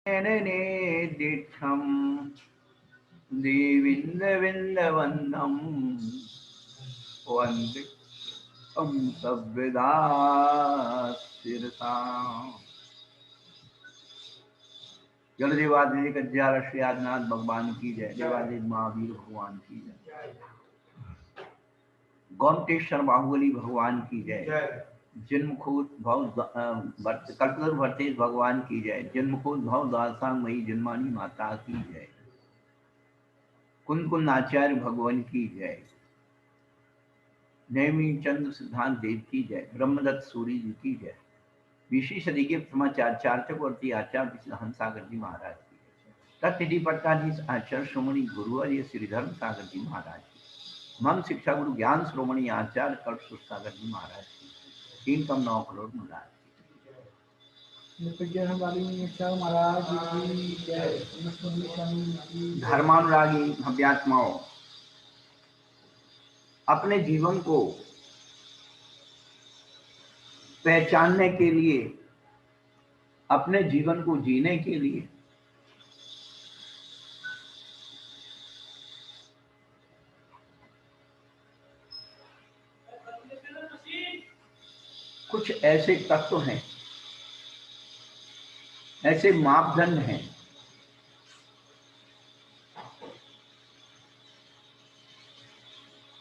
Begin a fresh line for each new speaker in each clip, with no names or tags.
दिठम देविंद विंदवंदम वंदे हम सभ्यदा शिरसा। जल देवादिदेव कज्जाल श्री आदिनाथ भगवान की जय। देवादिदेव महावीर भगवान की जय। गौमतेश्वर बाहुबली भगवान की जय। जन्मखोद भव कल्पतरु भरतेश भगवान की जय। जन्मखोद भव दासांग मई जन्मानी माता की जय। कुंद कुंद आचार्य भगवान की जय। नेमी चंद्र सिद्धांत देव की जय। ब्रह्मदत्त सूरी जी की जय। विशेष सदी के समाचार चार चक्रवर्ती आचार्य हंसागर जी महाराज की जय। तत्ति पट्टाधीश आचार्य श्रोमणी गुरुवर्य श्री धर्म सागर जी महाराज की। मम शिक्षा गुरु ज्ञान श्रोमणी आचार्य कल्प सागर जी महाराज की। 3 कम 9 करोड़ महाराज की। धर्मानुरागी भव्यात्माओं, अपने जीवन को पहचानने के लिए, अपने जीवन को जीने के लिए कुछ ऐसे तत्व हैं, ऐसे मापदंड हैं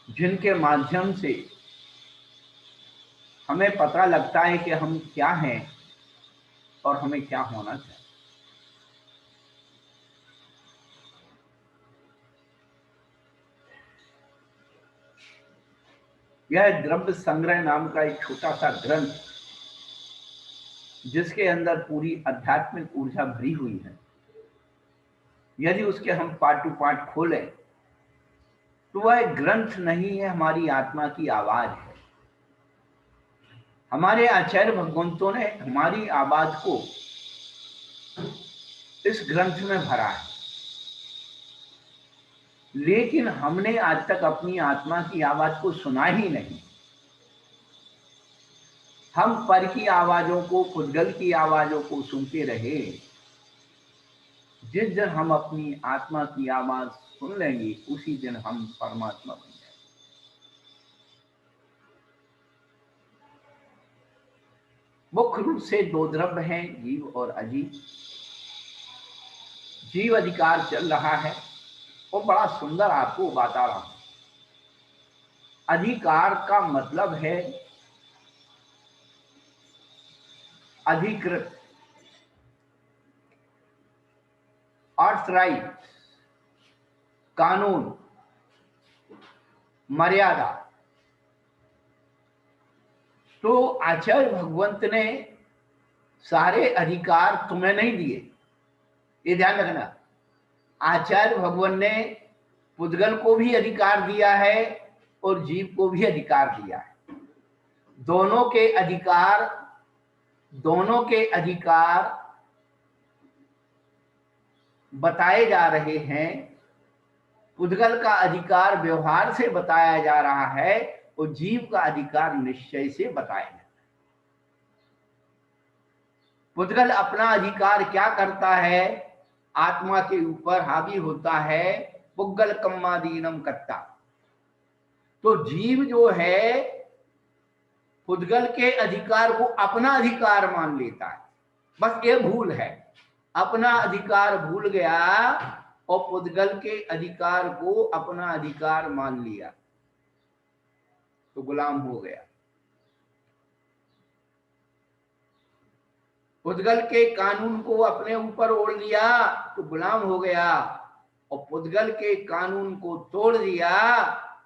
जिनके माध्यम से हमें पता लगता है कि हम क्या हैं और हमें क्या होना चाहिए। यह द्रव्य संग्रह नाम का एक छोटा सा ग्रंथ, जिसके अंदर पूरी आध्यात्मिक ऊर्जा भरी हुई है, यदि उसके हम पार्ट टू पार्ट खोलें तो वह एक ग्रंथ नहीं है, हमारी आत्मा की आवाज है। हमारे आचार्य भगवंतों ने हमारी आवाज को इस ग्रंथ में भरा है, लेकिन हमने आज तक अपनी आत्मा की आवाज को सुना ही नहीं। हम पर की आवाजों को, पुद्गल की आवाजों को सुनते रहे। जिस दिन हम अपनी आत्मा की आवाज सुन लेंगे, उसी दिन हम परमात्मा बन जाएंगे। मुख्य रूप से 2 द्रव्य हैं, जीव और अजीव। जीव अधिकार चल रहा है, वो बड़ा सुंदर आपको बता रहा हूं। अधिकार का मतलब है अधिकृत, ऑथराइज, कानून, मर्यादा। तो आचार्य भगवंत ने सारे अधिकार तुम्हें नहीं दिए, ये ध्यान रखना। आचार्य भगवान ने पुद्गल को भी अधिकार दिया है और जीव को भी अधिकार दिया है। दोनों के अधिकार बताए जा रहे हैं। पुद्गल का अधिकार व्यवहार से बताया जा रहा है और जीव का अधिकार निश्चय से बताया जाता है। पुद्गल अपना अधिकार क्या करता है? आत्मा के ऊपर हावी होता है, पुग्गल कम्मादीनम करता। तो जीव जो है पुद्गल के अधिकार को अपना अधिकार मान लेता है। बस ये भूल है, अपना अधिकार भूल गया और पुद्गल के अधिकार को अपना अधिकार मान लिया तो गुलाम हो गया। पुद्गल के कानून को अपने ऊपर ओढ़ लिया तो गुलाम हो गया, और पुद्गल के कानून को तोड़ दिया,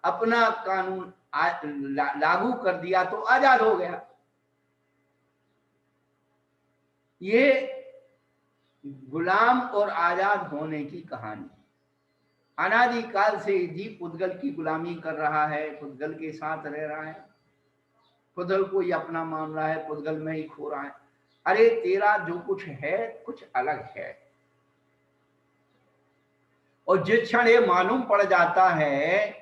अपना कानून लागू कर दिया तो आजाद हो गया। ये गुलाम और आजाद होने की कहानी। अनादिकाल से जीव पुद्गल की गुलामी कर रहा है, पुद्गल के साथ रह रहा है, पुद्गल को ही अपना मान रहा है, पुद्गल में ही खो रहा है। अरे तेरा जो कुछ है कुछ अलग है। और जिस क्षण ये मालूम पड़ जाता है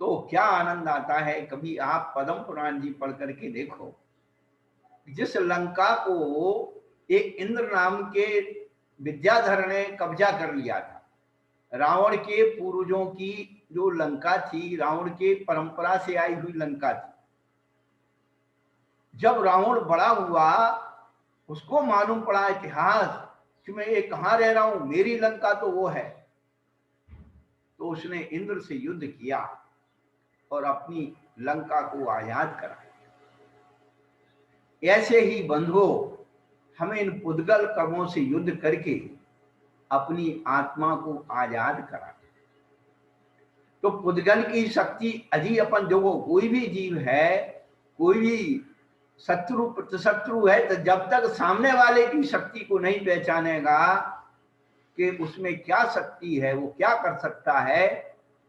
तो क्या आनंद आता है। कभी आप पद्म पुराण जी पढ़ करके देखो, जिस लंका को एक इंद्र नाम के विद्याधर ने कब्जा कर लिया था। रावण के पूर्वजों की जो लंका थी, रावण के परंपरा से आई हुई लंका थी। जब रावण बड़ा हुआ, उसको मालूम पड़ा इतिहास कि मैं ये कहाँ रह रहा हूं, मेरी लंका तो वो है, तो उसने इंद्र से युद्ध किया और अपनी लंका को आजाद करा। ऐसे ही बंधुओं, हमें इन पुद्गल कर्मों से युद्ध करके अपनी आत्मा को आजाद करा। तो पुद्गल की शक्ति अजी अपन जो कोई भी जीव है, कोई भी शत्रु प्रतिशत्रु है, तो जब तक सामने वाले की शक्ति को नहीं पहचानेगा कि उसमें क्या शक्ति है, वो क्या कर सकता है,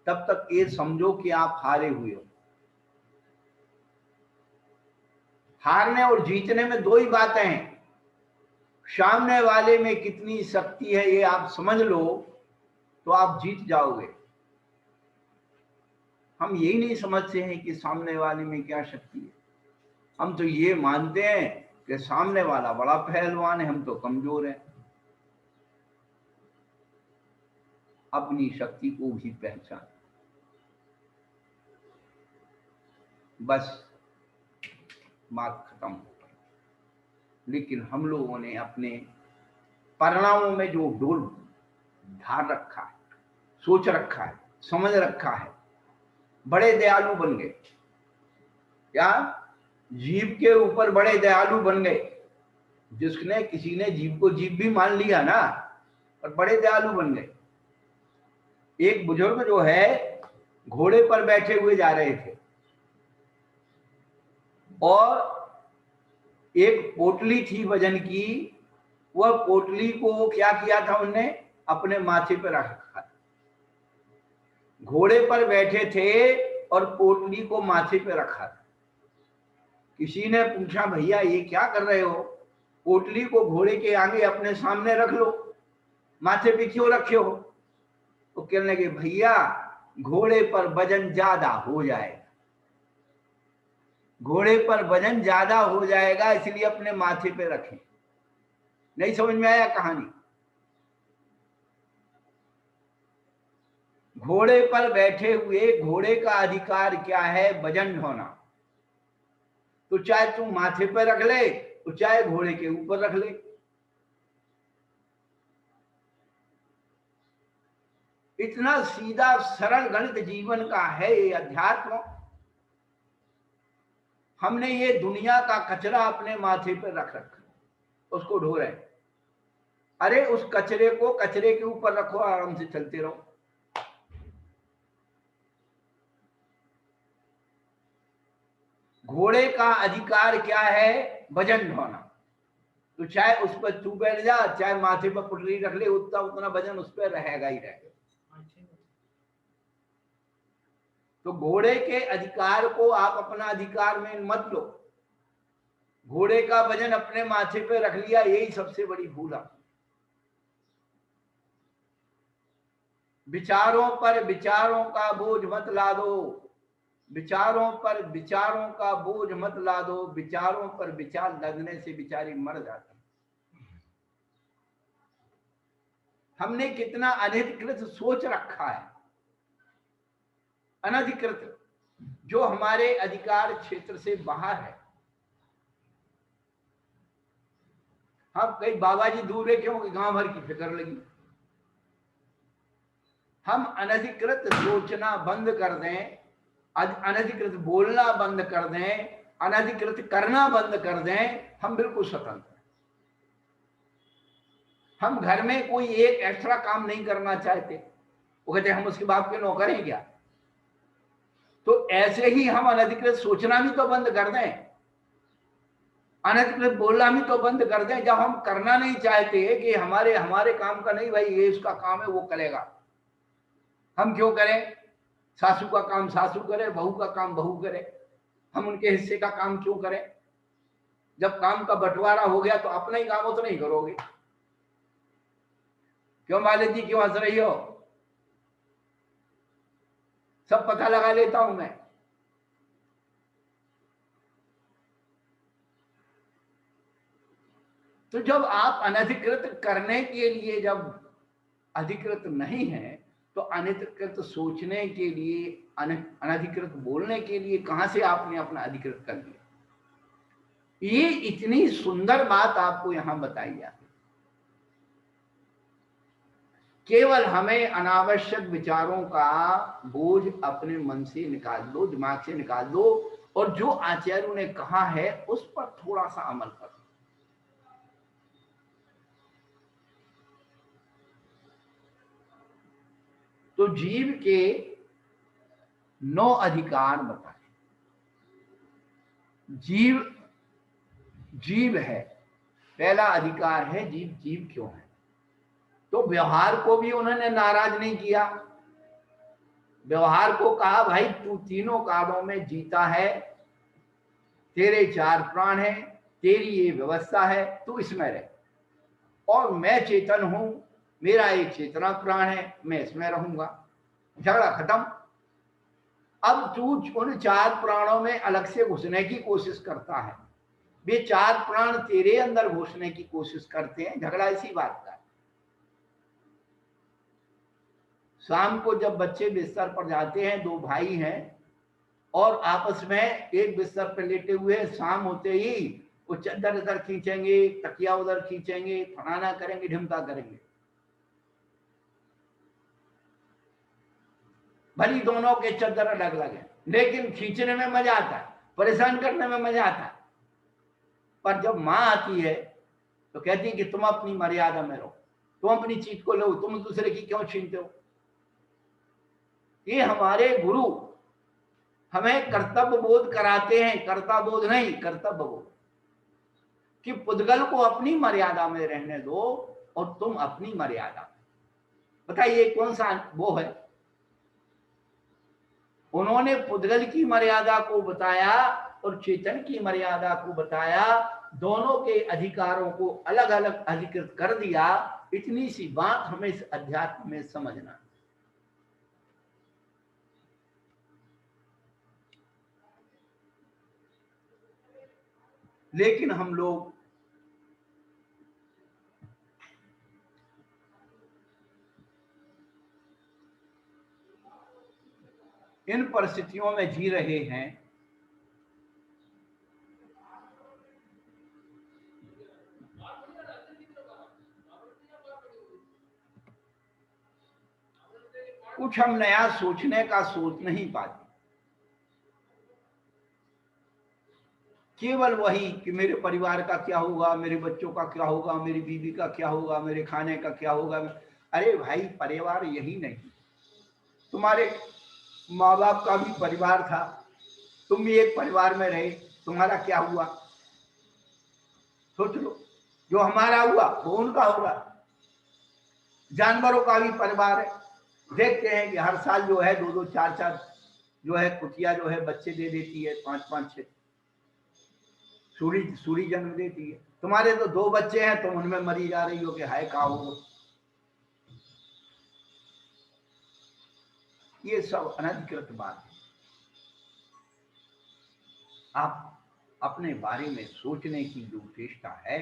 तब तक ये समझो कि आप हारे हुए हो। हारने और जीतने में दो ही बातें हैं। सामने वाले में कितनी शक्ति है ये आप समझ लो तो आप जीत जाओगे। हम यही नहीं समझते हैं कि सामने वाले में क्या शक्ति है। हम तो ये मानते हैं कि सामने वाला बड़ा पहलवान है, हम तो कमजोर हैं। अपनी शक्ति को भी पहचान। बस बात खत्म। लेकिन हम लोगों ने अपने परिणामों में जो डोल धार रखा है, सोच रखा है, समझ रखा है, बड़े दयालु बन गए। क्या जीव के ऊपर बड़े दयालु बन गए। जिसने किसी ने जीव को जीव भी मान लिया ना, और बड़े दयालु बन गए। एक बुजुर्ग जो है घोड़े पर बैठे हुए जा रहे थे और एक पोटली थी वजन की, वह पोटली को क्या किया था, उनने अपने माथे पर रखा था। घोड़े पर बैठे थे और पोटली को माथे पे रखा था। किसी ने पूछा, भैया ये क्या कर रहे हो, पोटली को घोड़े के आगे अपने सामने रख लो, माथे पे क्यों रखे हो? तो कहने लगे, भैया घोड़े पर वजन ज्यादा हो जाएगा, घोड़े पर वजन ज्यादा हो जाएगा, इसलिए अपने माथे पे रखें। नहीं समझ में आया कहानी? घोड़े पर बैठे हुए, घोड़े का अधिकार क्या है? वजन ढोना। तो चाहे तू माथे पर रख ले, तो चाहे घोड़े के ऊपर रख ले। इतना सीधा सरल गणित जीवन का है ये अध्यात्म। हमने ये दुनिया का कचरा अपने माथे पर रख रखा, उसको ढो रहे। अरे उस कचरे को कचरे के ऊपर रखो, आराम से चलते रहो। घोड़े का अधिकार क्या है? वजन ढोना। तो चाहे उस पर तू बैठ जा, चाहे माथे पर पुटली रख ले, उतना उतना वजन उस पर रहेगा ही रहेगा। तो घोड़े के अधिकार को आप अपना अधिकार में मत लो। घोड़े का वजन अपने माथे पे रख लिया, यही सबसे बड़ी भूल है। विचारों पर विचारों का बोझ मत ला दो, विचारों पर विचारों का बोझ मत ला दो। विचारों पर विचार लगने से बिचारी मर जाती। हमने कितना अनधिकृत सोच रखा है, अनधिकृत, जो हमारे अधिकार क्षेत्र से बाहर है। हम कई बाबा जी दूर है क्यों? गांव भर की फिक्र लगी। हम अनधिकृत सोचना बंद कर दें, अनधिकृत बोलना बंद कर दें, अनधिकृत करना बंद कर दें, हम बिल्कुल स्वतंत्र। हम घर में कोई एक एक्स्ट्रा काम नहीं करना चाहते। वो कहते हम उसके बाप के नौकर हैं क्या? तो ऐसे ही हम अनधिकृत सोचना भी तो बंद कर दें, अनधिकृत बोलना भी तो बंद कर दें। जब हम करना नहीं चाहते कि हमारे काम का नहीं, भाई ये इसका काम है वो करेगा, हम क्यों करें? सासू का काम सासू करे, बहू का काम बहू करे, हम उनके हिस्से का काम क्यों करें? जब काम का बंटवारा हो गया तो अपना ही काम हो तो नहीं करोगे। क्यों मालिक जी, क्यों हंस रही हो? सब पता लगा लेता हूं मैं। तो जब आप अनधिकृत करने के लिए जब अधिकृत नहीं है, तो अनधिकृत सोचने के लिए, अनधिकृत बोलने के लिए कहां से आपने अपना अधिकृत कर लिया? ये इतनी सुंदर बात आपको यहां बताई जाती। केवल हमें अनावश्यक विचारों का बोझ अपने मन से निकाल दो, दिमाग से निकाल दो, और जो आचार्यों ने कहा है उस पर थोड़ा सा अमल करो। तो जीव के 9 अधिकार बताए। जीव जीव है, पहला अधिकार है जीव जीव क्यों है। तो व्यवहार को भी उन्होंने नाराज नहीं किया। व्यवहार को कहा भाई तू तीनों कालों में जीता है, तेरे 4 प्राण है, तेरी ये व्यवस्था है, तू इसमें रह, और मैं चेतन हूं, मेरा एक चेतना प्राण है, मैं इसमें रहूंगा। झगड़ा खत्म। अब तू उन 4 प्राणों में अलग से घुसने की कोशिश करता है, वे 4 प्राण तेरे अंदर घुसने की कोशिश करते हैं। झगड़ा इसी बात का है। शाम को जब बच्चे बिस्तर पर जाते हैं, 2 भाई हैं और आपस में एक बिस्तर पर लेटे हुए, शाम होते ही वो चादर इधर खींचेंगे, तकिया उधर खींचेंगे, फलाना करेंगे, ढिमका करेंगे। भली दोनों के चादर अलग अलग है, लेकिन खींचने में मजा आता है, परेशान करने में मजा आता है। पर जब माँ आती है तो कहती है कि तुम अपनी मर्यादा में रहो, तुम अपनी चीज को लो, तुम दूसरे की क्यों छीनते हो। ये हमारे गुरु हमें कर्तव्य बोध कराते हैं, कर्ता बोध नहीं, कर्तव्य बोध, कि पुद्गल को अपनी मर्यादा में रहने दो और तुम अपनी मर्यादा। बताइए कौन सा वो है। उन्होंने पुद्गल की मर्यादा को बताया और चेतन की मर्यादा को बताया, दोनों के अधिकारों को अलग अलग अधिकृत कर दिया। इतनी सी बात हमें इस अध्यात्म में समझना। लेकिन हम लोग इन परिस्थितियों में जी रहे हैं। कुछ हम नया सोचने का सोच नहीं पाते। केवल वही कि मेरे परिवार का क्या होगा, मेरे बच्चों का क्या होगा, मेरी बीवी का क्या होगा, मेरे खाने का क्या होगा। अरे भाई, परिवार यही नहीं, तुम्हारे माँ बाप का भी परिवार था, तुम भी एक परिवार में रहे, तुम्हारा क्या हुआ सोच लो। जो हमारा हुआ वो उनका होगा। जानवरों का भी परिवार है। देखते हैं कि हर साल जो है 2-2, 4-4 जो है कुतिया जो है बच्चे दे देती है, 5-5, 6 सूरी जन्म देती है। तुम्हारे तो 2 बच्चे हैं, तुम उनमें मरी जा रही हो कि हाय का हो। ये सब अनधिकृत बात है। आप अपने बारे में सोचने की जो चेष्टा है,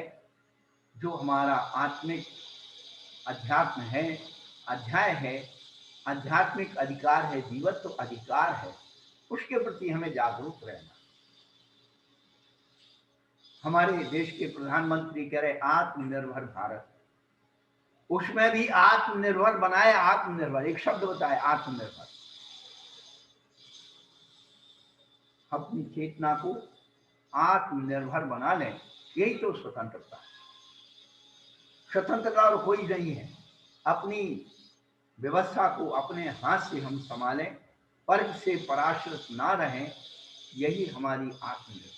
जो हमारा आत्मिक अध्यात्म है, अध्याय है, आध्यात्मिक अधिकार है, जीवत्व अधिकार है, उसके प्रति हमें जागरूक रहना। हमारे देश के प्रधानमंत्री कह रहे आत्मनिर्भर भारत, उसमें भी आत्मनिर्भर बनाए। आत्मनिर्भर एक शब्द बताए, आत्मनिर्भर। अपनी चेतना को आत्मनिर्भर बना लें, यही तो स्वतंत्रता है। स्वतंत्रता और कोई नहीं है। अपनी व्यवस्था को अपने हाथ से हम संभालें, वर्ग से पराश्रित ना रहें, यही हमारी आत्मनिर्भर।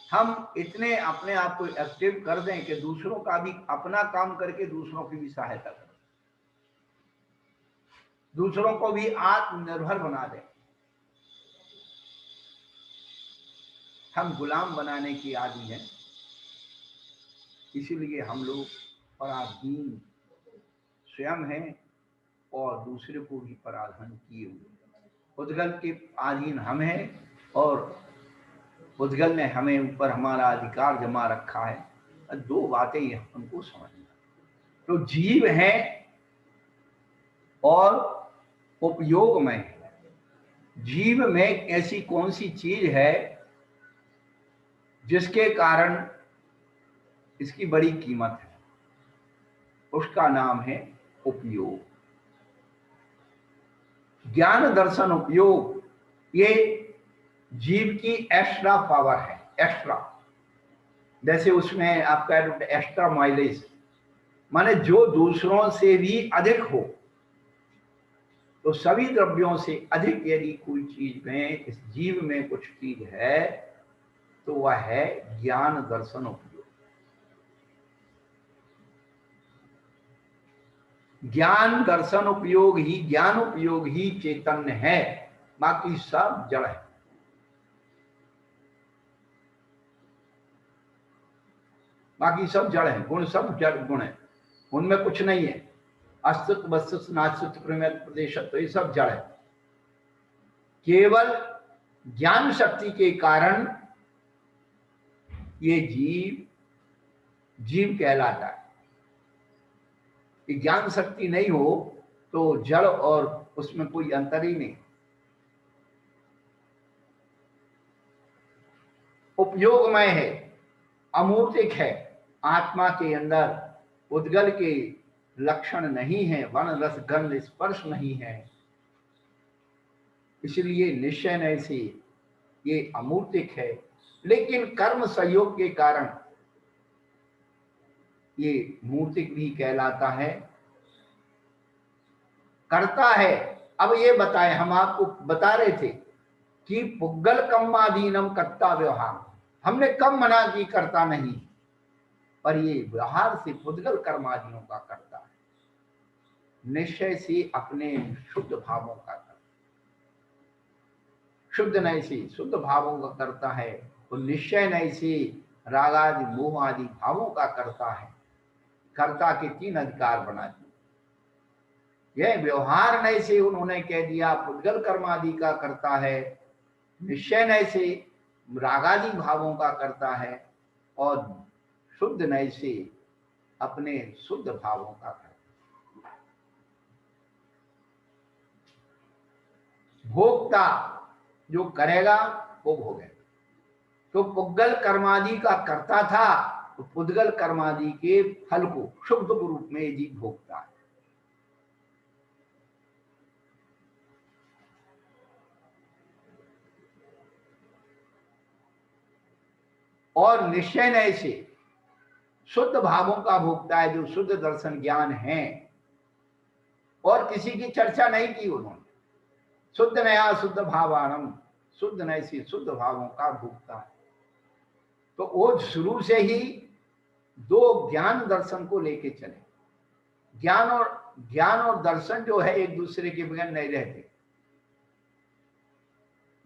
हम इतने अपने आप को एक्टिव कर दें कि दूसरों का भी अपना काम करके दूसरों की भी सहायता करें, दूसरों को भी आत्मनिर्भर बना दें। हम गुलाम बनाने की आदी हैं, इसीलिए हम लोग पराधीन स्वयं हैं और दूसरे को भी पराधीन किए हुए। उद्गल के अधीन हम हैं और उद्गल ने हमें ऊपर हमारा अधिकार जमा रखा है। दो बातें हमको समझना। तो जीव है और उपयोगमय है। जीव में ऐसी कौन सी चीज है जिसके कारण इसकी बड़ी कीमत है? उसका नाम है उपयोग। ज्ञान दर्शन उपयोग, ये जीव की एक्स्ट्रा पावर है। एक्स्ट्रा, जैसे उसमें आप कह रहे एक्स्ट्रा माइलेज, माने जो दूसरों से भी अधिक हो। तो सभी द्रव्यों से अधिक यदि कोई चीज में, इस जीव में कुछ चीज है, तो वह है ज्ञान दर्शन उपयोग। ज्ञान दर्शन उपयोग ही, ज्ञान उपयोग ही चैतन्य है, बाकी सब जड़ है। बाकी सब जड़ है, गुण सब जड़ गुण है, उनमें कुछ नहीं है। अस्तित्व वस्तुत्व नास्तित्व प्रमेय प्रदेश, तो ये सब जड़ है। केवल ज्ञान शक्ति के कारण ये जीव जीव कहलाता है। कि ज्ञान शक्ति नहीं हो तो जड़ और उसमें कोई अंतर ही नहीं। उपयोगमय है, अमूर्तिक है, आत्मा के अंदर उद्गल के लक्षण नहीं है, वन रस गंध स्पर्श नहीं है, इसलिए निश्चय नहीं से ये अमूर्तिक है। लेकिन कर्म संयोग के कारण ये मूर्तिक भी कहलाता है, करता है। अब ये बताए, हम आपको बता रहे थे कि पुग्गल कम्मादीनम कर्ता व्यवहार, हमने कम मना की करता नहीं, पर ये व्यवहार से पुद्गल कर्मादियों का करता है, निश्चय से अपने शुद्ध भावों का करता, शुद्ध नहीं से शुद्ध भावों का करता है, तो निश्चय नहीं से राग आदि मोह आदि भावों का करता है। कर्ता के तीन अधिकार बना दिए। यह व्यवहार नहीं से उन्होंने कह दिया पुद्गल कर्मादि का करता है, निश्चय नय से रागादि भावों का करता है, और शुद्ध नय से अपने शुद्ध भावों का करता है। भोक्ता जो करेगा वो भोगेगा। तो पुद्गल कर्मादि का करता था, तो पुद्गल कर्मादि के फल को शुद्ध रूप में जीव भोगता है। और निश्चय नय से शुद्ध भावों का भोगता है, जो शुद्ध दर्शन ज्ञान है। और किसी की चर्चा नहीं की उन्होंने। शुद्ध नया शुद्ध भावानम, शुद्ध नय से शुद्ध भावों का भोगता है। तो वो शुरू से ही दो ज्ञान दर्शन को लेके चले। ज्ञान और दर्शन जो है एक दूसरे के बगैर नहीं रहते।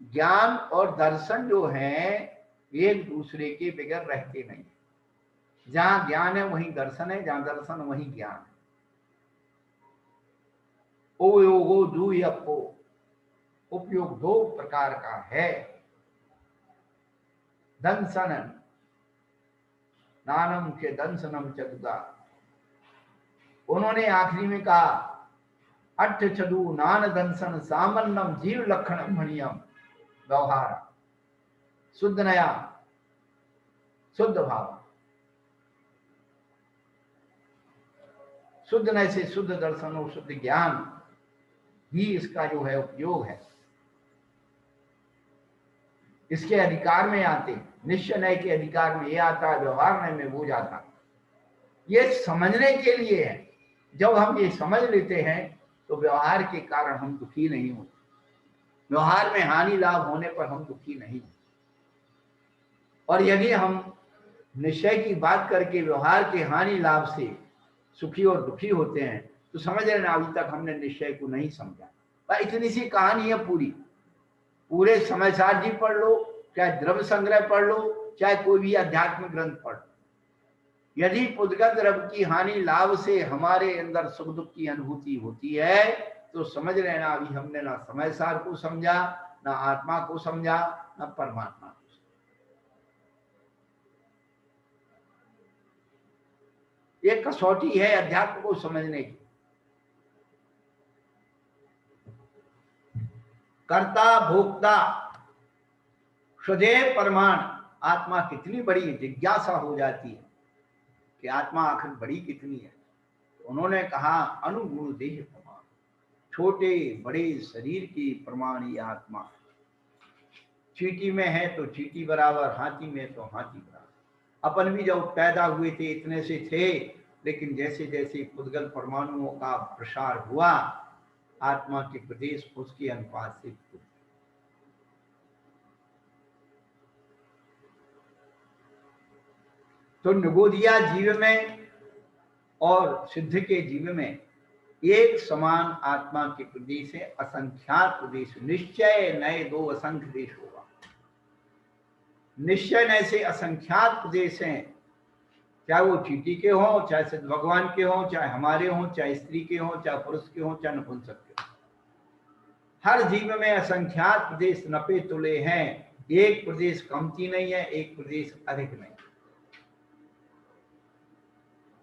ज्ञान और दर्शन जो है एक दूसरे के बगैर रहते नहीं। जहां ज्ञान है वहीं दर्शन है, जहां दर्शन वहीं ज्ञान है। उपयोगो दुयपो, उपयोग दो प्रकार का है। दंसन नानम के दंसनम चतुदा, उन्होंने आखिरी में कहा अट्ठ चदु नान दंसन सामन्नम जीव लक्षण मणियम व्यवहार। शुद्ध नया शुद्ध भाव, शुद्ध नय से शुद्ध दर्शन और शुद्ध ज्ञान ही इसका जो है उपयोग है। इसके अधिकार में आते, निश्चय नय के अधिकार में ये आता, व्यवहार नय में वो जाता। ये समझने के लिए है। जब हम ये समझ लेते हैं तो व्यवहार के कारण हम दुखी नहीं होते। व्यवहार में हानि लाभ होने पर हम दुखी नहीं। और यदि हम निश्चय की बात करके व्यवहार के हानि लाभ से सुखी और दुखी होते हैं, तो समझ लेना अभी तक हमने निश्चय को नहीं समझा। पर इतनी सी कहानी है पूरी। पूरे समाचार जी पढ़ लो, चाहे द्रव्य संग्रह पढ़ लो, चाहे कोई भी आध्यात्मिक ग्रंथ पढ़ लो। यदि पुद्गल द्रव्य की हानि लाभ से हमारे अंदर सुख दुख की अनुभूति होती है, तो समझ लेना अभी हमने ना समय सार को समझा, ना आत्मा को समझा, ना परमात्मा को। एक कसौटी है अध्यात्म को समझने की। कर्ता भोक्ता सदैव प्रमाण, आत्मा कितनी बड़ी जिज्ञासा हो जाती है कि आत्मा आखिर बड़ी कितनी है। उन्होंने कहा अनुगुण देह प्रमाण, छोटे बड़े शरीर की प्रमाण ये आत्मा। चींटी में है तो चींटी बराबर, हाथी में तो हाथी बराबर। अपन भी जब पैदा हुए थे इतने से थे, लेकिन जैसे जैसे पुद्गल परमाणुओं का प्रसार हुआ, आत्मा के प्रदेश उसके अनुपात से। तो निगोदिया जीव में और सिद्ध के जीव में एक समान आत्मा के प्रदेश है, असंख्यात प्रदेश। निश्चय नए दो असंख्य देश होगा। निश्चय नए से असंख्यात प्रदेश हैं, चाहे वो चींटी के हों, चाहे सिद्ध भगवान के हों, चाहे हमारे हों, चाहे स्त्री के हों, चाहे पुरुष के हों, चाहे नपुंसक के हों। हर जीव में असंख्यात प्रदेश नपे तुले हैं। एक प्रदेश कमती नहीं है, एक प्रदेश अधिक नहीं।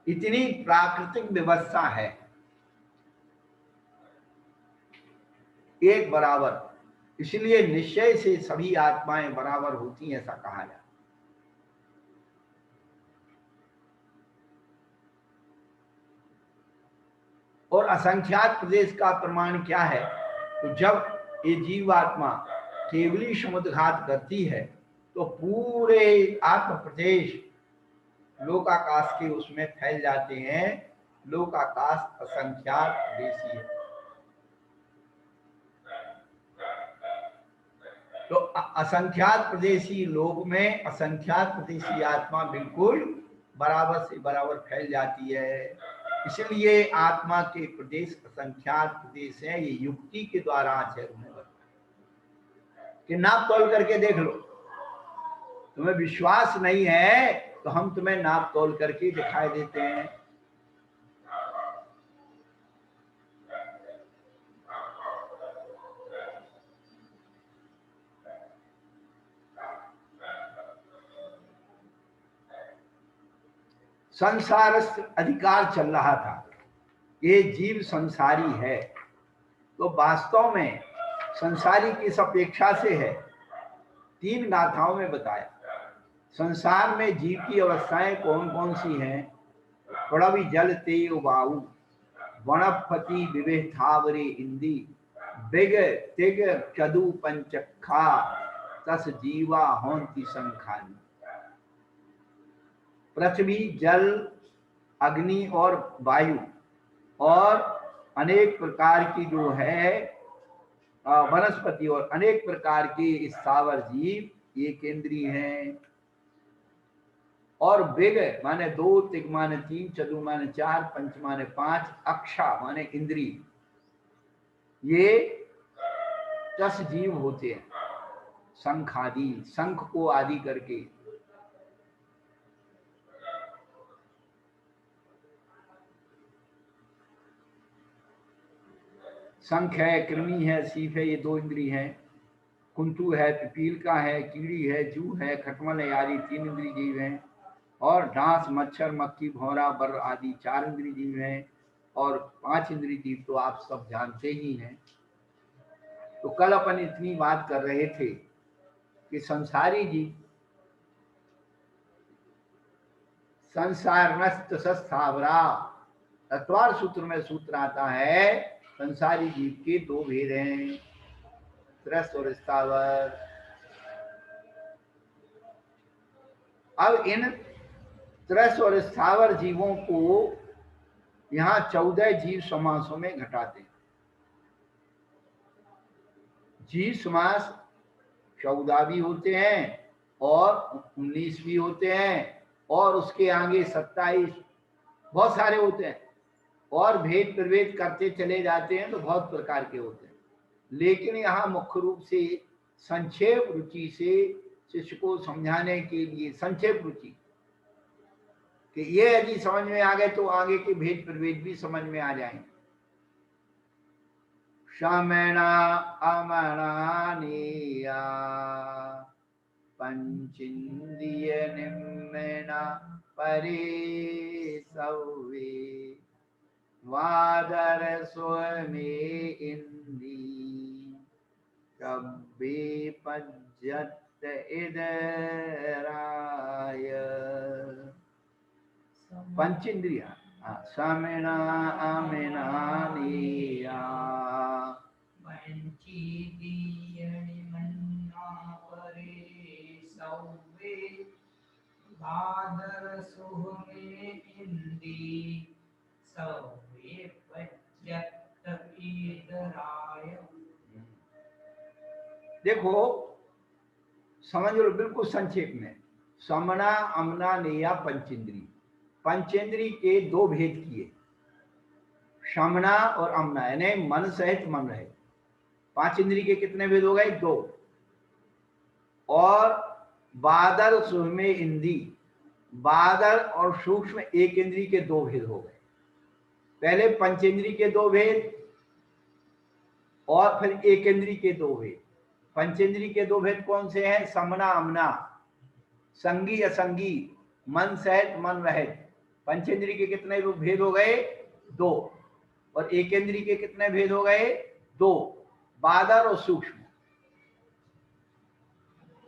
इतनी प्राकृतिक व्यवस्था है, एक बराबर। इसलिए निश्चय से सभी आत्माएं बराबर होती हैं, ऐसा कहा जाता। और असंख्यात प्रदेश का प्रमाण क्या है? तो जब ये जीवात्मा केवली समुद्घात करती है तो पूरे आत्म प्रदेश लोकाकाश के उसमें फैल जाते हैं। लोकाकाश असंख्यात प्रदेशी है। तो असंख्यात प्रदेशी लोक में असंख्यात प्रदेशी आत्मा बिल्कुल बराबर से बराबर फैल जाती है। इसलिए आत्मा के प्रदेश असंख्यात प्रदेश है। ये युक्ति के द्वारा आचार्य ने बताया कि नाप तोल करके देख लो। तुम्हें विश्वास नहीं है तो हम तुम्हें नाप तोल करके दिखाई देते हैं। संसार अधिकार चल रहा था, ये जीव संसारी है। तो वास्तव में संसारी किस अपेक्षा से है? 3 गाथाओं में बताया। संसार में जीव की अवस्थाएं कौन कौन सी हैं? पड़वी जल तेव वायु, वनपति विवेह थावरे इंदी, बिग तिग चदु पंचखा, तस जीवा होंति संखानी। पृथ्वी, जल, अग्नि और वायु और अनेक प्रकार की जो है वनस्पति और अनेक प्रकार के स्थावर जीव ये केंद्रीय हैं। और वेग माने 2, तिग माने 3, चतु माने 4, पंच माने 5, अक्षा माने इंद्री, ये 10 जीव होते हैं। शंख आदि, शंख को आदि करके। शंख है, कृमि है, सीप है, ये 2 इंद्री हैं। कुंतु है, पिपील का है, कीड़ी है, जू है, खटमल है आदि 3 इंद्री जीव हैं। और डांस, मच्छर, मक्खी, भौरा, बर आदि 4 इंद्री जीव हैं। और 5 इंद्री जीव तो आप सब जानते ही हैं। तो कल अपन इतनी बात कर रहे थे कि संसारी जीव संसार नष्ट स्थावरा, तत्वार सूत्र में सूत्र आता है संसारी जीव के 2 भेद हैं, त्रस्त और स्थावर। अब इन त्रस्त और स्थावर जीवों को यहाँ 14 जीव समासों में घटाते हैं। जीव समास 14 भी होते हैं और 19 भी होते हैं और उसके आगे 27, बहुत सारे होते हैं। और भेद प्रभेद करते चले जाते हैं तो बहुत प्रकार के होते हैं। लेकिन यहाँ मुख्य रूप से संक्षेप रुचि से शिष्य को समझाने के लिए संक्षेप रुचि कि ये यदि समझ में आ गए तो आगे के भेद प्रभेद भी समझ में आ जाएंगे। शमना अमनानिया पंचेन्द्रिय निम्ना परे सवे, वादर सुर में इंदी, कब्बे पज्जत इधराय। पंचेंद्रिया समना अमना निया,
भादर सुह में इंदी सवे पज्जत इधराय।
देखो समझ लो बिल्कुल संक्षेप में, समना अमना नेया पंचेंद्री, पंचेंद्री के दो भेद किए, समना और अमना, यानी मन सहित मन रहे। पांच इंद्री के कितने भेद हो गए? दो। और बादल सुह में इंदी, बादल और सूक्ष्म एक इंद्री के दो भेद हो गए। पहले पंचेंद्री के दो भेद और फिर एक इंद्री के दो भेद। पंचेंद्री के दो भेद कौन से हैं? समना अमना, संगी असंगी, मन सहित मन रहित। पंचेंद्री के कितने भेद हो गए? दो। और एक इंद्री के कितने भेद हो गए? दो, बादल और सूक्ष्म।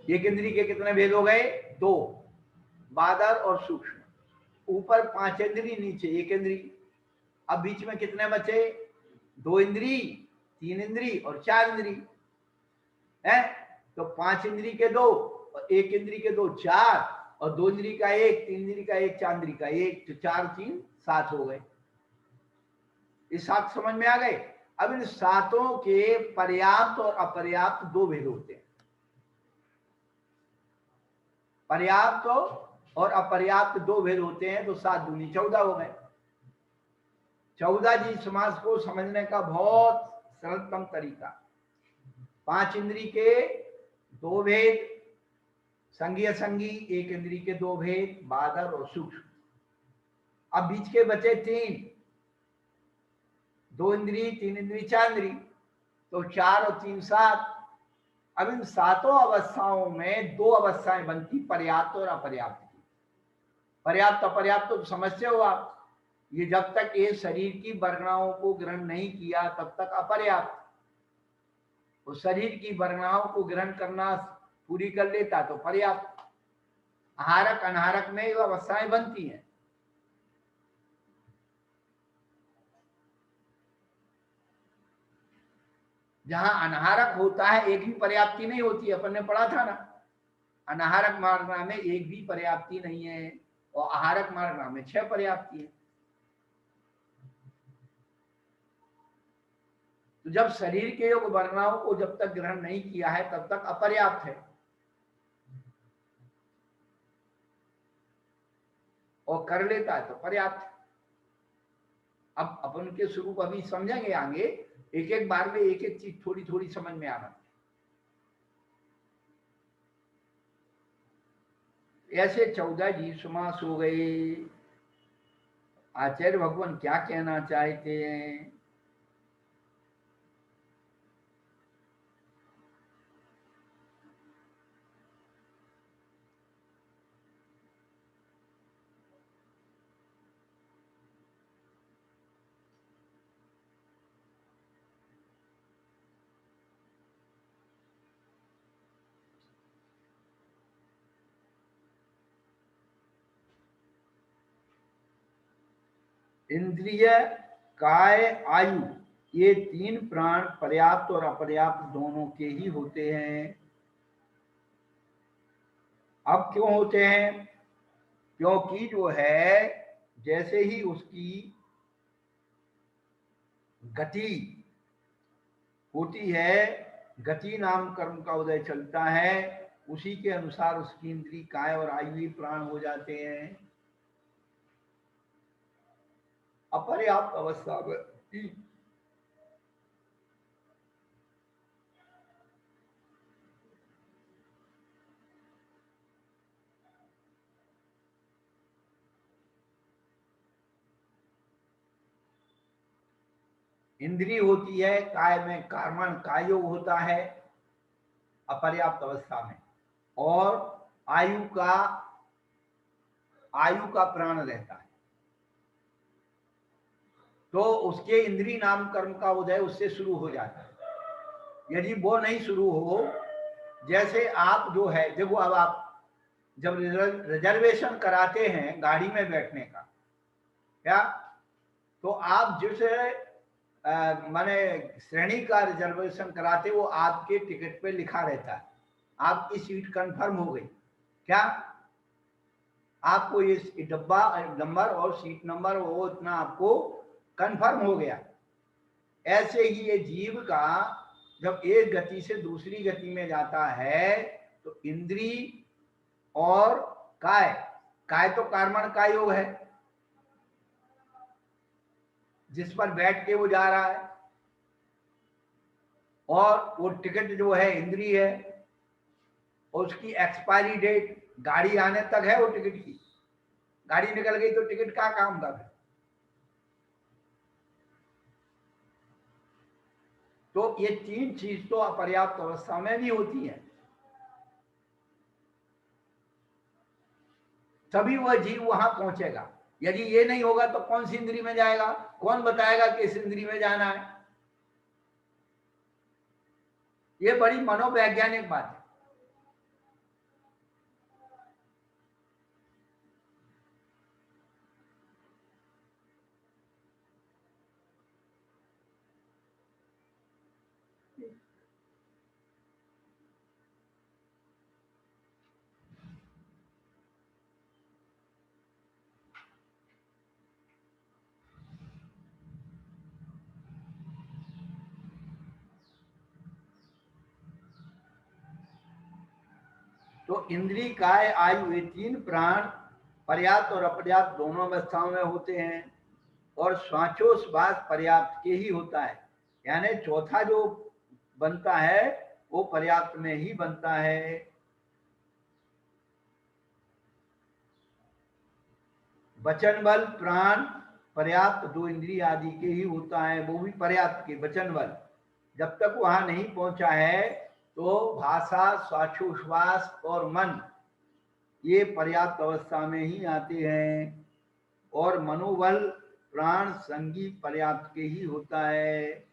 एक इंद्री के कितने भेद हो गए? दो, बादल और सूक्ष्म। ऊपर पांच इंद्री, नीचे एक इंद्री। अब बीच में कितने बचे? दो इंद्री, तीन इंद्री और चार इंद्री है। तो पांच इंद्री के दो और एक इंद्री के दो, चार, और दो इंद्री का एक, तीन इंद्री का एक, चार इंद्री का एक, तो चार तीन सात हो गए। ये सात समझ में आ गए। अब इन सातों के पर्याप्त और अपर्याप्त दो भेद होते हैं। पर्याप्त और अपर्याप्त दो भेद होते हैं, तो सात दूनी 14 हो गए। 14 जी समास को समझने का बहुत सरलतम तरीका, पांच इंद्री के दो भेद, संगी असंगी एक इंद्री के दो भेद, बादल और सूक्ष्म। अब बीच के बचे तीन, दो इंद्री, तीन इंद्री, चार इंद्री, तो चार और तीन सात। अब इन सातों अवस्थाओं में दो अवस्थाएं बनती, पर्याप्त और अपर्याप्त की। पर्याप्त अपर्याप्त तो समझते हो आप, ये जब तक ये शरीर की वर्णाओं को ग्रहण नहीं किया तब तक अपर्याप्त, और शरीर की वर्णाओं को ग्रहण करना पूरी कर लेता तो पर्याप्त। आहारक अनाहारक में वो अवस्थाएं बनती हैं। जहां अनाहारक होता है एक भी पर्याप्ति नहीं होती, अपन ने पढ़ा था ना। अनाहारक मार्गना में एक भी पर्याप्ति नहीं है, और आहारक मार्गना में 6 पर्याप्ति है। तो जब शरीर के योग वर्णाओं को जब तक ग्रहण नहीं किया है तब तक अपर्याप्त है, और कर लेता है तो पर्याप्त। अब अपन के स्वरूप अभी समझेंगे आगे, एक एक बार में एक एक चीज थोड़ी थोड़ी समझ में आना। ऐसे 14 जी समास हो गए। आचार्य भगवान क्या कहना चाहते हैं? इंद्रिय, काय, आयु, ये तीन प्राण पर्याप्त और अपर्याप्त दोनों के ही होते हैं। अब क्यों होते हैं? क्योंकि जो है जैसे ही उसकी गति होती है, गति नाम कर्म का उदय चलता है, उसी के अनुसार उसकी इंद्री, काय और आयु प्राण हो जाते हैं। अपर्याप्त अवस्था में इंद्री होती है, काय में कर्मण काय योग होता है अपर्याप्त अवस्था में, और आयु का आयु का प्राण रहता है। तो उसके इंद्रिय नाम कर्म का उदय उससे शुरू हो जाता है। यदि वो नहीं शुरू हो, जैसे आप जो है देखो, अब आप जब रिजर्वेशन कराते हैं गाड़ी में बैठने का, क्या तो आप जिस माने श्रेणी का रिजर्वेशन कराते, वो आपके टिकट पे लिखा रहता है, आपकी सीट कंफर्म हो गई, क्या आपको ये डब्बा नंबर और सीट नंबर वो इतना आपको कंफर्म हो गया। ऐसे ही ये जीव का जब एक गति से दूसरी गति में जाता है तो इंद्री और काय, काय तो कर्मण का योग है, जिस पर बैठ के वो जा रहा है, और वो टिकट जो है इंद्री है, और उसकी एक्सपायरी डेट गाड़ी आने तक है वो टिकट की। गाड़ी निकल गई तो टिकट का काम कर। तो ये तीन चीज तो अपर्याप्त अवस्था में भी होती है, तभी वह जीव वहां पहुंचेगा। यदि ये नहीं होगा तो कौन सी इंद्री में जाएगा, कौन बताएगा कि इस इंद्री में जाना है? ये बड़ी मनोवैज्ञानिक बात है। तो इंद्री, काय, आयु, ये तीन प्राण पर्याप्त और अपर्याप्त दोनों अवस्थाओं में होते हैं, और श्वासोच्छ्वास पर्याप्त के ही होता है। यानी चौथा जो बनता है वो पर्याप्त में ही बनता है। वचन बल प्राण पर्याप्त दो इंद्रिय आदि के ही होता है, वो भी पर्याप्त के वचन बल जब तक वहां नहीं पहुंचा है तो भाषा, श्वासोच्छ्वास और मन ये पर्याप्त अवस्था में ही आते हैं, और मनोबल प्राण संगी पर्याप्त के ही होता है।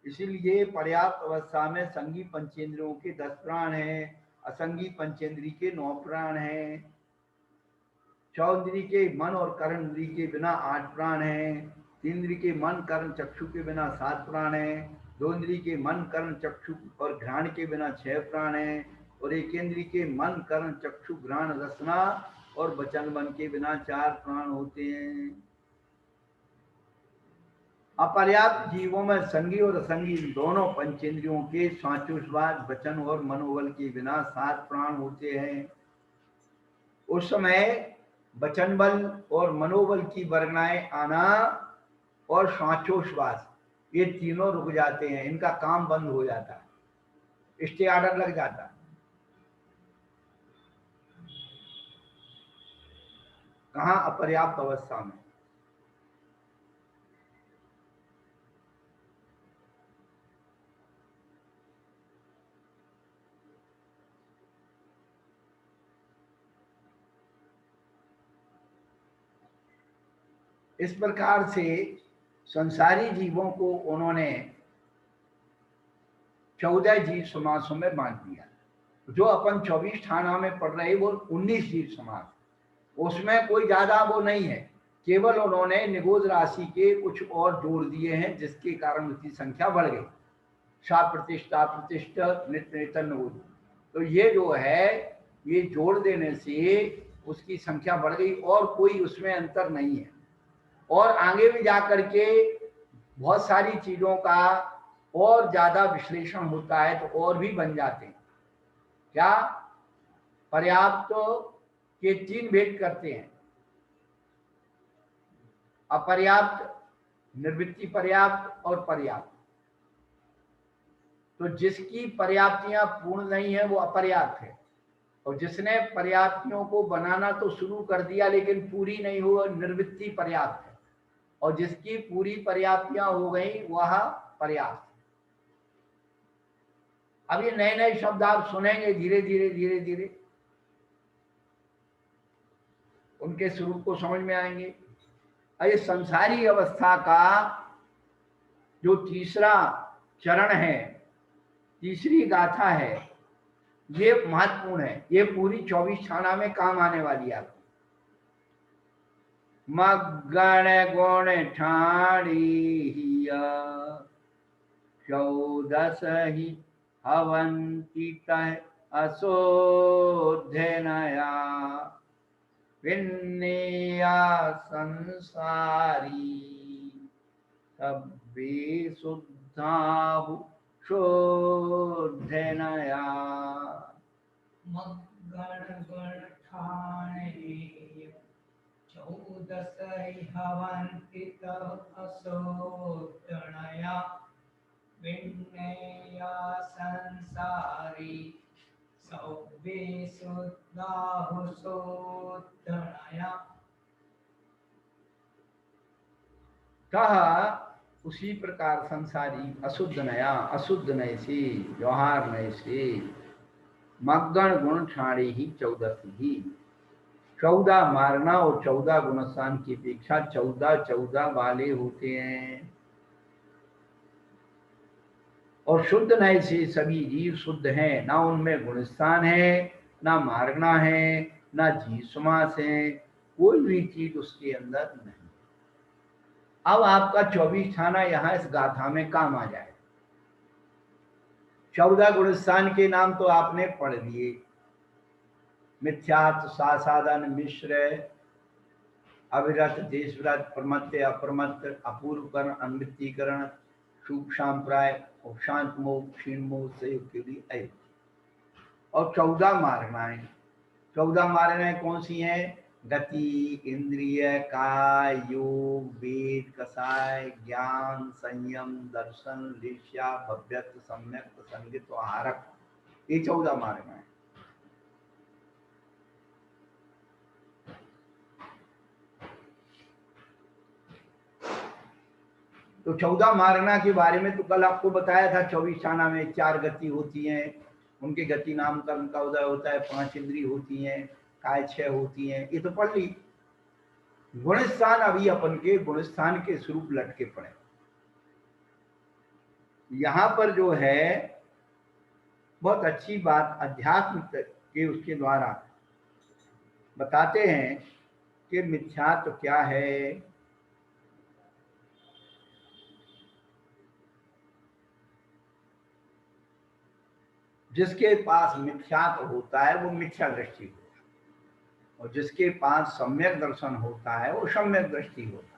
इसीलिए पर्याप्त अवस्था में संगी पंचेंद्रियों के 10 प्राण हैं, असंगी पंचेंद्रिय के 9 प्राण हैं, चौंद्री के मन और कर्ण इंद्री के बिना 8 प्राण हैं, तीन्द्री के मन कर्ण चक्षु के बिना 7 प्राण हैं, दो इंद्री के मन कर्ण चक्षु और घ्राण के बिना 6 प्राण हैं, और एक इंद्री के मन कर्ण चक्षु घ्राण रसना और वचन मन के बिना 4 प्राण होते हैं। अपर्याप्त जीवों में संगी और असंगी दोनों पंचेंद्रियों के श्वासोच्छ्वास, वचन और मनोबल के बिना 7 प्राण होते हैं। उस समय वचन बल और मनोबल की वर्गनाएं आना और श्वासोच्छ्वास ये तीनों रुक जाते हैं, इनका काम बंद हो जाता है, स्टे ऑर्डर लग जाता है। कहां? अपर्याप्त अवस्था में। इस प्रकार से संसारी जीवों को उन्होंने 14 जीव समासों में बांट दिया। जो अपन 24 ठाना में पढ़ रहे वो 19 जीव समास, उसमें कोई ज्यादा वो नहीं है, केवल उन्होंने निगोज राशि के कुछ और जोड़ दिए हैं, जिसके कारण उसकी संख्या बढ़ गई। सा प्रतिष्ठा प्रतिष्ठा नित्य नित्य निगोज, तो ये जो है ये जोड़ देने से उसकी संख्या बढ़ गई, और कोई उसमें अंतर नहीं है। और आगे भी जाकर के बहुत सारी चीजों का और ज्यादा विश्लेषण होता है तो और भी बन जाते हैं। क्या? पर्याप्त के 3 भेद करते हैं, अपर्याप्त, निर्वृत्ति पर्याप्त और पर्याप्त। तो जिसकी पर्याप्तियां पूर्ण नहीं है वो अपर्याप्त है, और जिसने पर्याप्तियों को बनाना तो शुरू कर दिया लेकिन पूरी नहीं हुआ, निर्वृत्ति पर्याप्त है, और जिसकी पूरी पर्याप्तियां हो गई वह पर्याप्त। अब ये नए नए शब्द आप सुनेंगे धीरे धीरे धीरे धीरे। उनके स्वरूप को समझ में आएंगे। ये संसारी अवस्था का जो तीसरा चरण है, तीसरी गाथा है, ये महत्वपूर्ण है। ये पूरी 24 छाना में काम आने वाली है आपको। मगण गुण ठाणी 14 ही हवंती तह असोध्यनया विन्नेया संसारी सब्बे शुद्धाहु शोध्यनया।
मगण गुण ठाणे 14 हवन्ति तव असोद्धनया विन्नेया संसारी सब्बे शुद्धाहु शोद्धनया।
कहा उसी प्रकार संसारी अशुद्ध नया, अशुद्ध नय से, व्यवहार नय से, मगण गुण ठाणे ही 14 ही। 14 मारना और 14 गुणस्थान की अपेक्षा 14 वाले होते हैं। और शुद्ध नय से सभी जीव शुद्ध हैं, ना उनमें गुणस्थान है, ना मारना है, ना जीव समास है, कोई भी चीज उसके अंदर नहीं। अब आपका 24 छाना यहाँ इस गाथा में काम आ जाए। 14 गुणस्थान के नाम तो आपने पढ़ लिए, मिथ्यात्व, सासादन, मिश्र, अविरत, देशव्रत, प्रमत्त, अप्रमत्त, अपूर्वकरण, अनवृत्तीकरण, शुभ शांप्राय और शांत मोह, क्षीण मोह से अयुक्ति। और 14 मारणाएं। 14 मारणाएं कौन सी हैं? गति, इंद्रिय, काय, योग, वेद, कसाय, ज्ञान, संयम, दर्शन, लेश्या, भव्यत्व, सम्यक, संगित, आहारक, ये 14 मारणाएं। तो 14 मारना के बारे में तो कल आपको बताया था। 24 छाना में 4 गति होती हैं, उनके गति नामकरण का उदय होता है, 5 इंद्री होती हैं, काय 6 होती हैं, ये तो पढ़ ली। गुणस्थान अभी अपन के गुणस्थान के स्वरूप लटके पड़े। यहाँ पर जो है बहुत अच्छी बात अध्यात्म के उसके द्वारा बताते हैं कि मिथ्या तो क्या है। जिसके पास मिथ्यात्व होता है वो मिथ्या दृष्टि होता है, और जिसके पास सम्यक दर्शन होता है वो सम्यक दृष्टि होता है।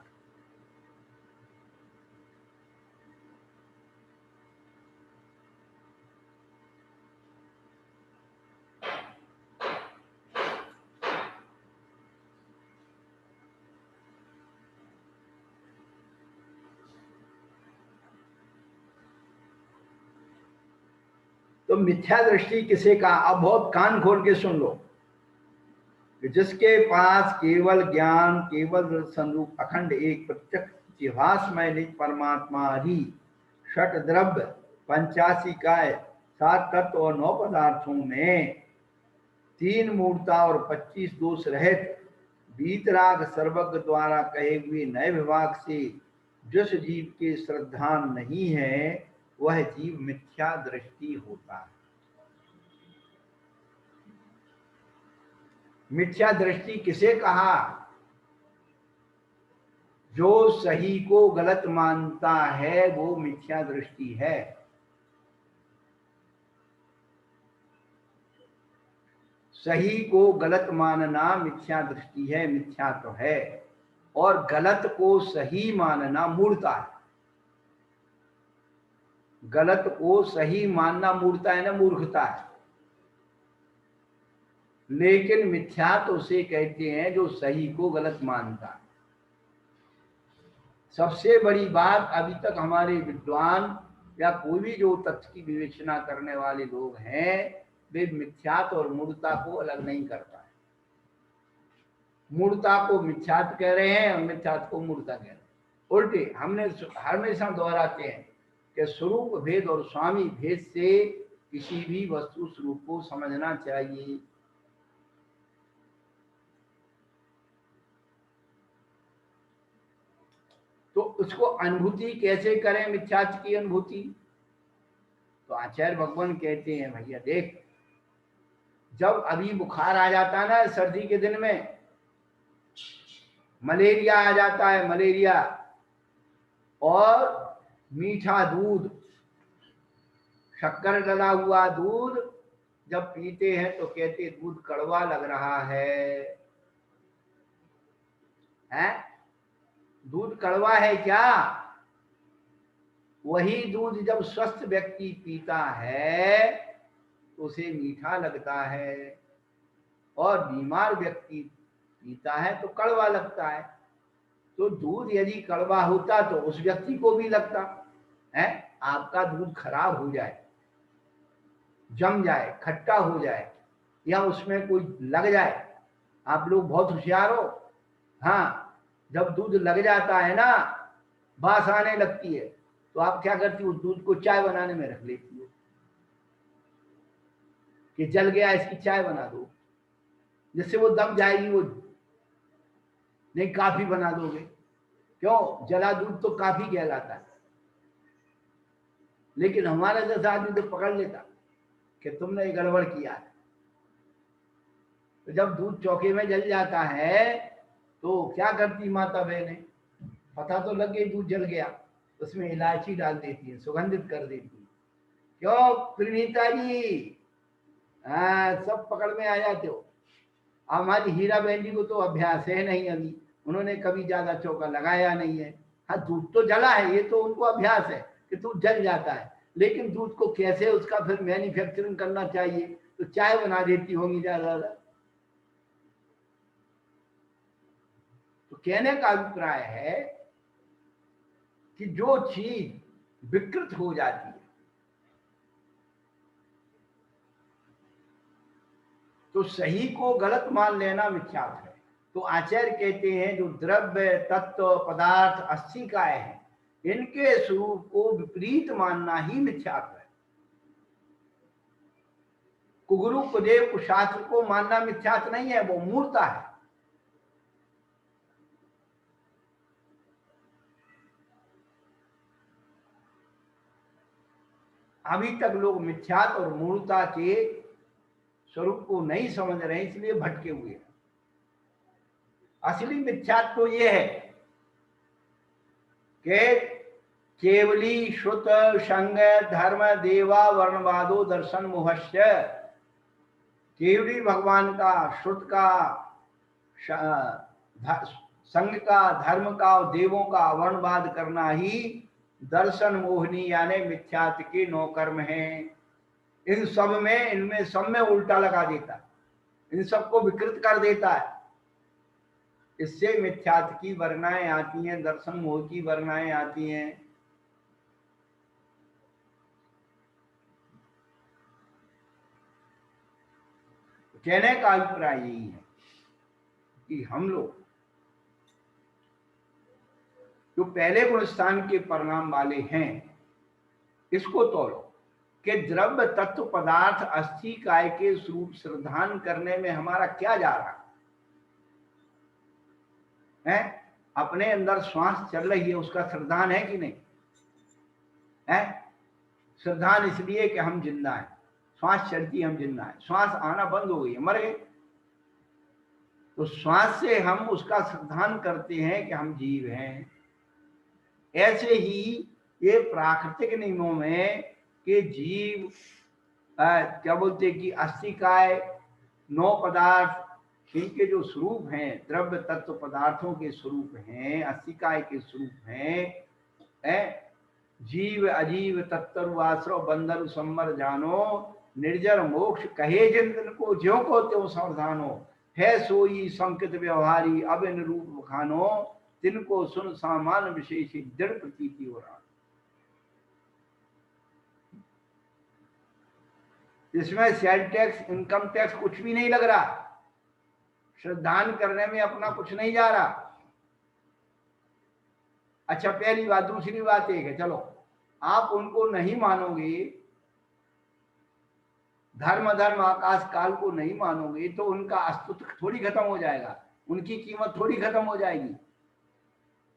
तो मिथ्या दृष्टि किसे कहा? अब बहुत कान खोल के सुन लो। जिसके पास केवल ज्ञान, केवल दर्शन रूप अखंड एक प्रत्यक्ष चिहासमय निज परमात्मा ही 6 द्रव्य 85 काय 7 तत्व और 9 पदार्थों में 3 मूर्ता और 25 दोष रहित वीतराग सर्वज्ञ द्वारा कहे हुए नए विभाग से जिस जीव के श्रद्धान नहीं है वह जीव मिथ्या दृष्टि होता है। मिथ्या दृष्टि किसे कहा? जो सही को गलत मानता है वो मिथ्या दृष्टि है। सही को गलत मानना मिथ्या दृष्टि है, मिथ्या तो है। और गलत को सही मानना मूर्खता है। गलत को सही मानना मूर्खता है ना, मूर्खता है। लेकिन मिथ्या तो उसे कहते हैं जो सही को गलत मानता है। सबसे बड़ी बात, अभी तक हमारे विद्वान या कोई भी जो तथ्य की विवेचना करने वाले लोग हैं वे मिथ्यात्व और मूर्खता को अलग नहीं कर पाए। मूर्खता को मिथ्यात्व कह रहे हैं और मिथ्यात्व को मूर्खता कह रहे हैं। उल्टे हमने हमेशा दोहराते हैं कि स्वरूप भेद और स्वामी भेद से किसी भी वस्तु स्वरूप को समझना चाहिए। उसको अनुभूति कैसे करें मिथ्यात्व की अनुभूति? तो आचार्य भगवान कहते हैं भैया देख, जब अभी बुखार आ जाता है ना सर्दी के दिन में, मलेरिया आ जाता है, मलेरिया, और मीठा दूध, शक्कर डला हुआ दूध जब पीते हैं तो कहते दूध कड़वा लग रहा है, हैं? दूध कड़वा है क्या? वही दूध जब स्वस्थ व्यक्ति पीता है तो उसे मीठा लगता है, और बीमार व्यक्ति पीता है तो कड़वा लगता है। तो दूध यदि कड़वा होता तो उस व्यक्ति को भी लगता है। आपका दूध खराब हो जाए, जम जाए, खट्टा हो जाए, या उसमें कोई लग जाए, आप लोग बहुत होशियार हो, हाँ, जब दूध लग जाता है ना, बास आने लगती है, तो आप क्या करती हो? दूध को चाय बनाने में रख लेती हो कि जल गया, इसकी चाय बना दो, जिससे वो दब जाएगी। वो नहीं, काफी बना दोगे, क्यों? जला दूध तो काफी कहलाता है। लेकिन हमारा जैसा आदमी तो पकड़ लेता कि तुमने गड़बड़ किया है। तो जब दूध चौके में जल जाता है तो क्या करती माता बहनें? पता तो लग गई दूध जल गया, उसमें इलायची डाल देती है, सुगंधित कर देती है। क्यों प्रणीता जी? सब पकड़ में आ जाते हो। हमारी हीरा बहन जी को तो अभ्यास है नहीं, अभी उन्होंने कभी ज्यादा चौका लगाया नहीं है। हाँ, दूध तो जला है, ये तो उनको अभ्यास है कि दूध जल जाता है, लेकिन दूध को कैसे उसका फिर मैन्युफैक्चरिंग करना चाहिए, तो चाय बना देती होंगी ज्यादा। तो कहने का अभिप्राय है कि जो चीज विकृत हो जाती है तो सही को गलत मान लेना मिथ्यात्व है। तो आचार्य कहते हैं जो द्रव्य, तत्व, पदार्थ, अस्थिकाय है, इनके स्वरूप को विपरीत मानना ही मिथ्यात्व है। कुगुरु कुदेव कुशास्त्र को मानना मिथ्यात्व नहीं है, वो मूर्ता है। अभी तक लोग मिथ्यात्व और मूर्ता के स्वरूप को नहीं समझ रहे, इसलिए भटके हुए हैं। असली मिथ्यात्व तो ये है कि केवली श्रुत संग धर्म देवा वर्णवादो दर्शन मोहस्य। केवली भगवान का, श्रुत का, संग का, धर्म का और देवों का वर्णवाद करना ही दर्शन मोहनी यानी मिथ्यात्व के 9 कर्म हैं। इन सब में, इनमें सब में उल्टा लगा देता है, इन सबको विकृत कर देता है। इससे मिथ्यात्व की वर्णाएं आती हैं, दर्शन मोह की वर्णाएं आती हैं। कहने का अभिप्राय यही है कि हम लोग जो पहले गुण स्थान के परिणाम वाले हैं, इसको तोड़ो कि द्रव्य, तत्व, पदार्थ, अस्थि काय के स्वरूप श्रद्धान करने में हमारा क्या जा रहा है? अपने अंदर श्वास चल रही है, उसका श्रद्धान है कि नहीं है? श्रद्धान इसलिए कि हम जिंदा हैं, श्वास चलती है, हम जिंदा हैं। श्वास आना बंद हो गई, मर गए, तो श्वास से हम उसका श्रद्धान करते हैं कि हम जीव हैं। ऐसे ही ये प्राकृतिक नियमों में कि जीव क्या बोलते कि अस्थिकाय, 9 पदार्थ, इनके जो स्वरूप हैं, द्रव्य, तत्व, पदार्थों के स्वरूप हैं, अस्थिकाय के स्वरूप हैं, जीव अजीव तत्तरु आश्रव बंदरु संबर जानो, निर्जर मोक्ष कहे जिन को ज्यों को त्यों सावधानो, है सोई संकित व्यवहारी अब इन रूप खानो, तिनको सुन सामान विशेषी दृढ़ प्रतीति हो रहा। इसमें सेल टैक्स, इनकम टैक्स कुछ भी नहीं लग रहा, श्रद्धान करने में अपना कुछ नहीं जा रहा। अच्छा, पहली बात। दूसरी बात एक है, चलो आप उनको नहीं मानोगे, धर्म धर्म आकाश काल को नहीं मानोगे, तो उनका अस्तित्व थोड़ी खत्म हो जाएगा, उनकी कीमत थोड़ी खत्म हो जाएगी।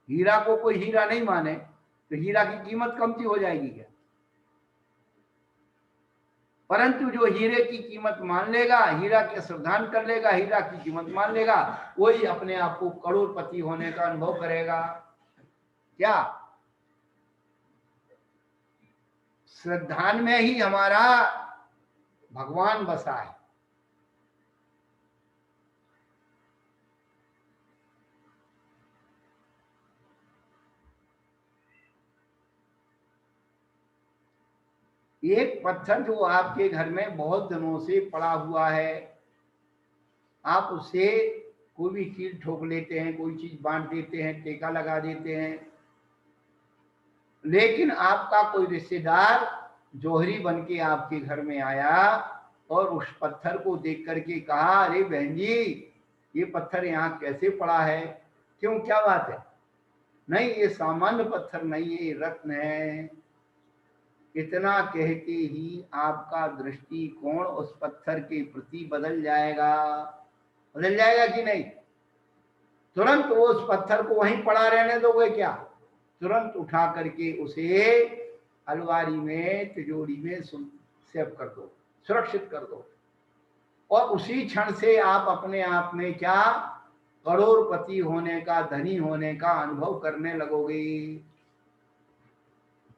हीरा को कोई हीरा नहीं माने तो हीरा की कीमत कमती हो जाएगी क्या? परंतु जो हीरे की कीमत मान लेगा, हीरा के श्रद्धान कर लेगा, हीरा की कीमत मान लेगा, वही अपने आप को करोड़पति होने का अनुभव करेगा। क्या? श्रद्धान में ही हमारा भगवान बसा है। एक पत्थर जो आपके घर में बहुत दिनों से पड़ा हुआ है, आप उससे कोई भी चीज ठोक लेते हैं, कोई चीज बांट देते हैं, टेका लगा देते हैं, लेकिन आपका कोई रिश्तेदार जौहरी बन के आपके घर में आया और उस पत्थर को देख करके कहा, अरे बहन जी ये पत्थर यहाँ कैसे पड़ा है? क्यों, क्या बात है? नहीं, ये सामान्य पत्थर नहीं है, ये रत्न है। इतना कहते ही आपका दृष्टिकोण उस पत्थर के प्रति बदल जाएगा। बदल जाएगा कि नहीं? तुरंत वो उस पत्थर को वहीं पड़ा रहने दोगे क्या? तुरंत उठा करके उसे अलमारी में, तिजोरी में सेव कर दो, सुरक्षित कर दो, और उसी क्षण से आप अपने आप में क्या करोड़पति होने का, धनी होने का अनुभव करने लगोगे।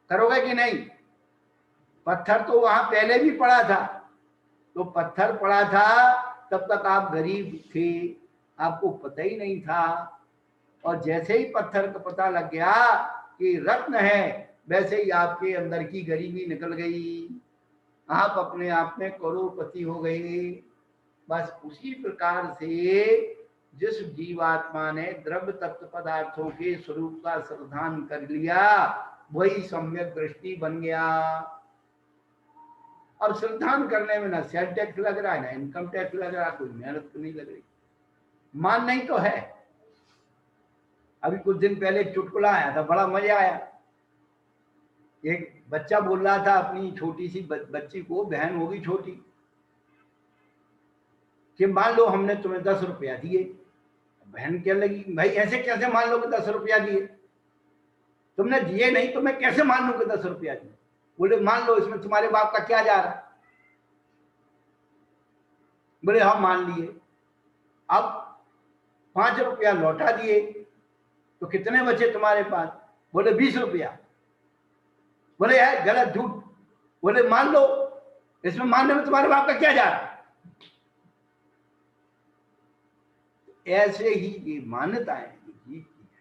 करोगे कि नहीं? पत्थर तो वहां पहले भी पड़ा था, तो पत्थर पड़ा था तब तक आप गरीब थे, आपको पता ही नहीं था, और जैसे ही पत्थर का पता लग गया कि रत्न है, वैसे ही आपके अंदर की गरीबी निकल गई, आप अपने आप में करोड़पति हो गए। बस उसी प्रकार से जिस जीवात्मा ने द्रव्य तत्व पदार्थों के स्वरूप का श्रद्धान कर लिया, वही सम्यक दृष्टि बन गया। अब श्रद्धान करने में ना सेल टैक्स लग रहा है, ना इनकम टैक्स लग रहा है, कोई मेहनत तो नहीं लग रही, मान नहीं तो है। अभी कुछ दिन पहले एक चुटकुला आया था, बड़ा मजा आया। एक बच्चा बोल रहा था अपनी छोटी सी बच्ची को, बहन होगी छोटी, कि मान लो हमने तुम्हें 10 रुपया दिए। बहन कहने लगी, भाई ऐसे कैसे मान लो कि 10 रुपया दिए? तुमने दिए नहीं तो मैं कैसे मान लूं कि 10 रुपया दिए? बोले मान लो, इसमें तुम्हारे बाप का क्या जा रहा है? बोले हाँ मान लिए। अब 5 रुपया लौटा दिए तो कितने बचे तुम्हारे पास? बोले 20 रुपया। बोले यार गलत, झूठ। बोले मान लो, इसमें मानने में तुम्हारे बाप का क्या जा रहा है? ऐसे ही ये मान्यताएं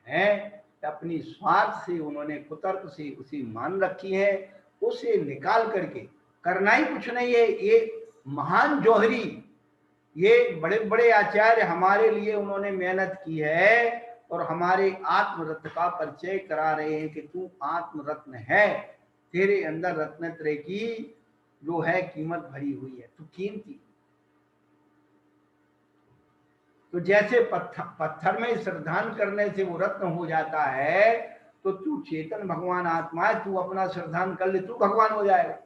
हैं, अपनी स्वार्थ से उन्होंने कुतर्क से उसे मान रखी है, उसे निकाल करके करना ही कुछ नहीं है। ये महान जौहरी, ये बड़े बड़े आचार्य हमारे लिए उन्होंने मेहनत की है और हमारे आत्मरत्न का परिचय करा रहे हैं कि तू आत्मरत्न है, तेरे अंदर रत्नत्रय की जो है कीमत भरी हुई है, तू कीमती। तो जैसे पत्थर में श्रद्धान करने से वो रत्न हो जाता है, तो तू चेतन भगवान आत्मा है, तू अपना श्रद्धान कर ले, तू भगवान हो जाएगा।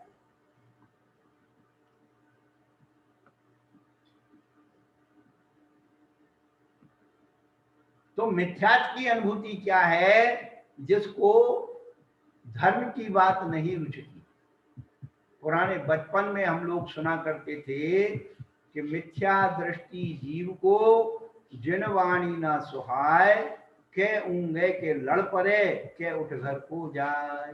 तो मिथ्यात्व की अनुभूति क्या है? जिसको धर्म की बात नहीं रुचती। पुराने बचपन में हम लोग सुना करते थे कि मिथ्या दृष्टि जीव को जिन वाणी ना सुहाय, के ऊंगे के लड़ पड़े, के उठ घर को जाए।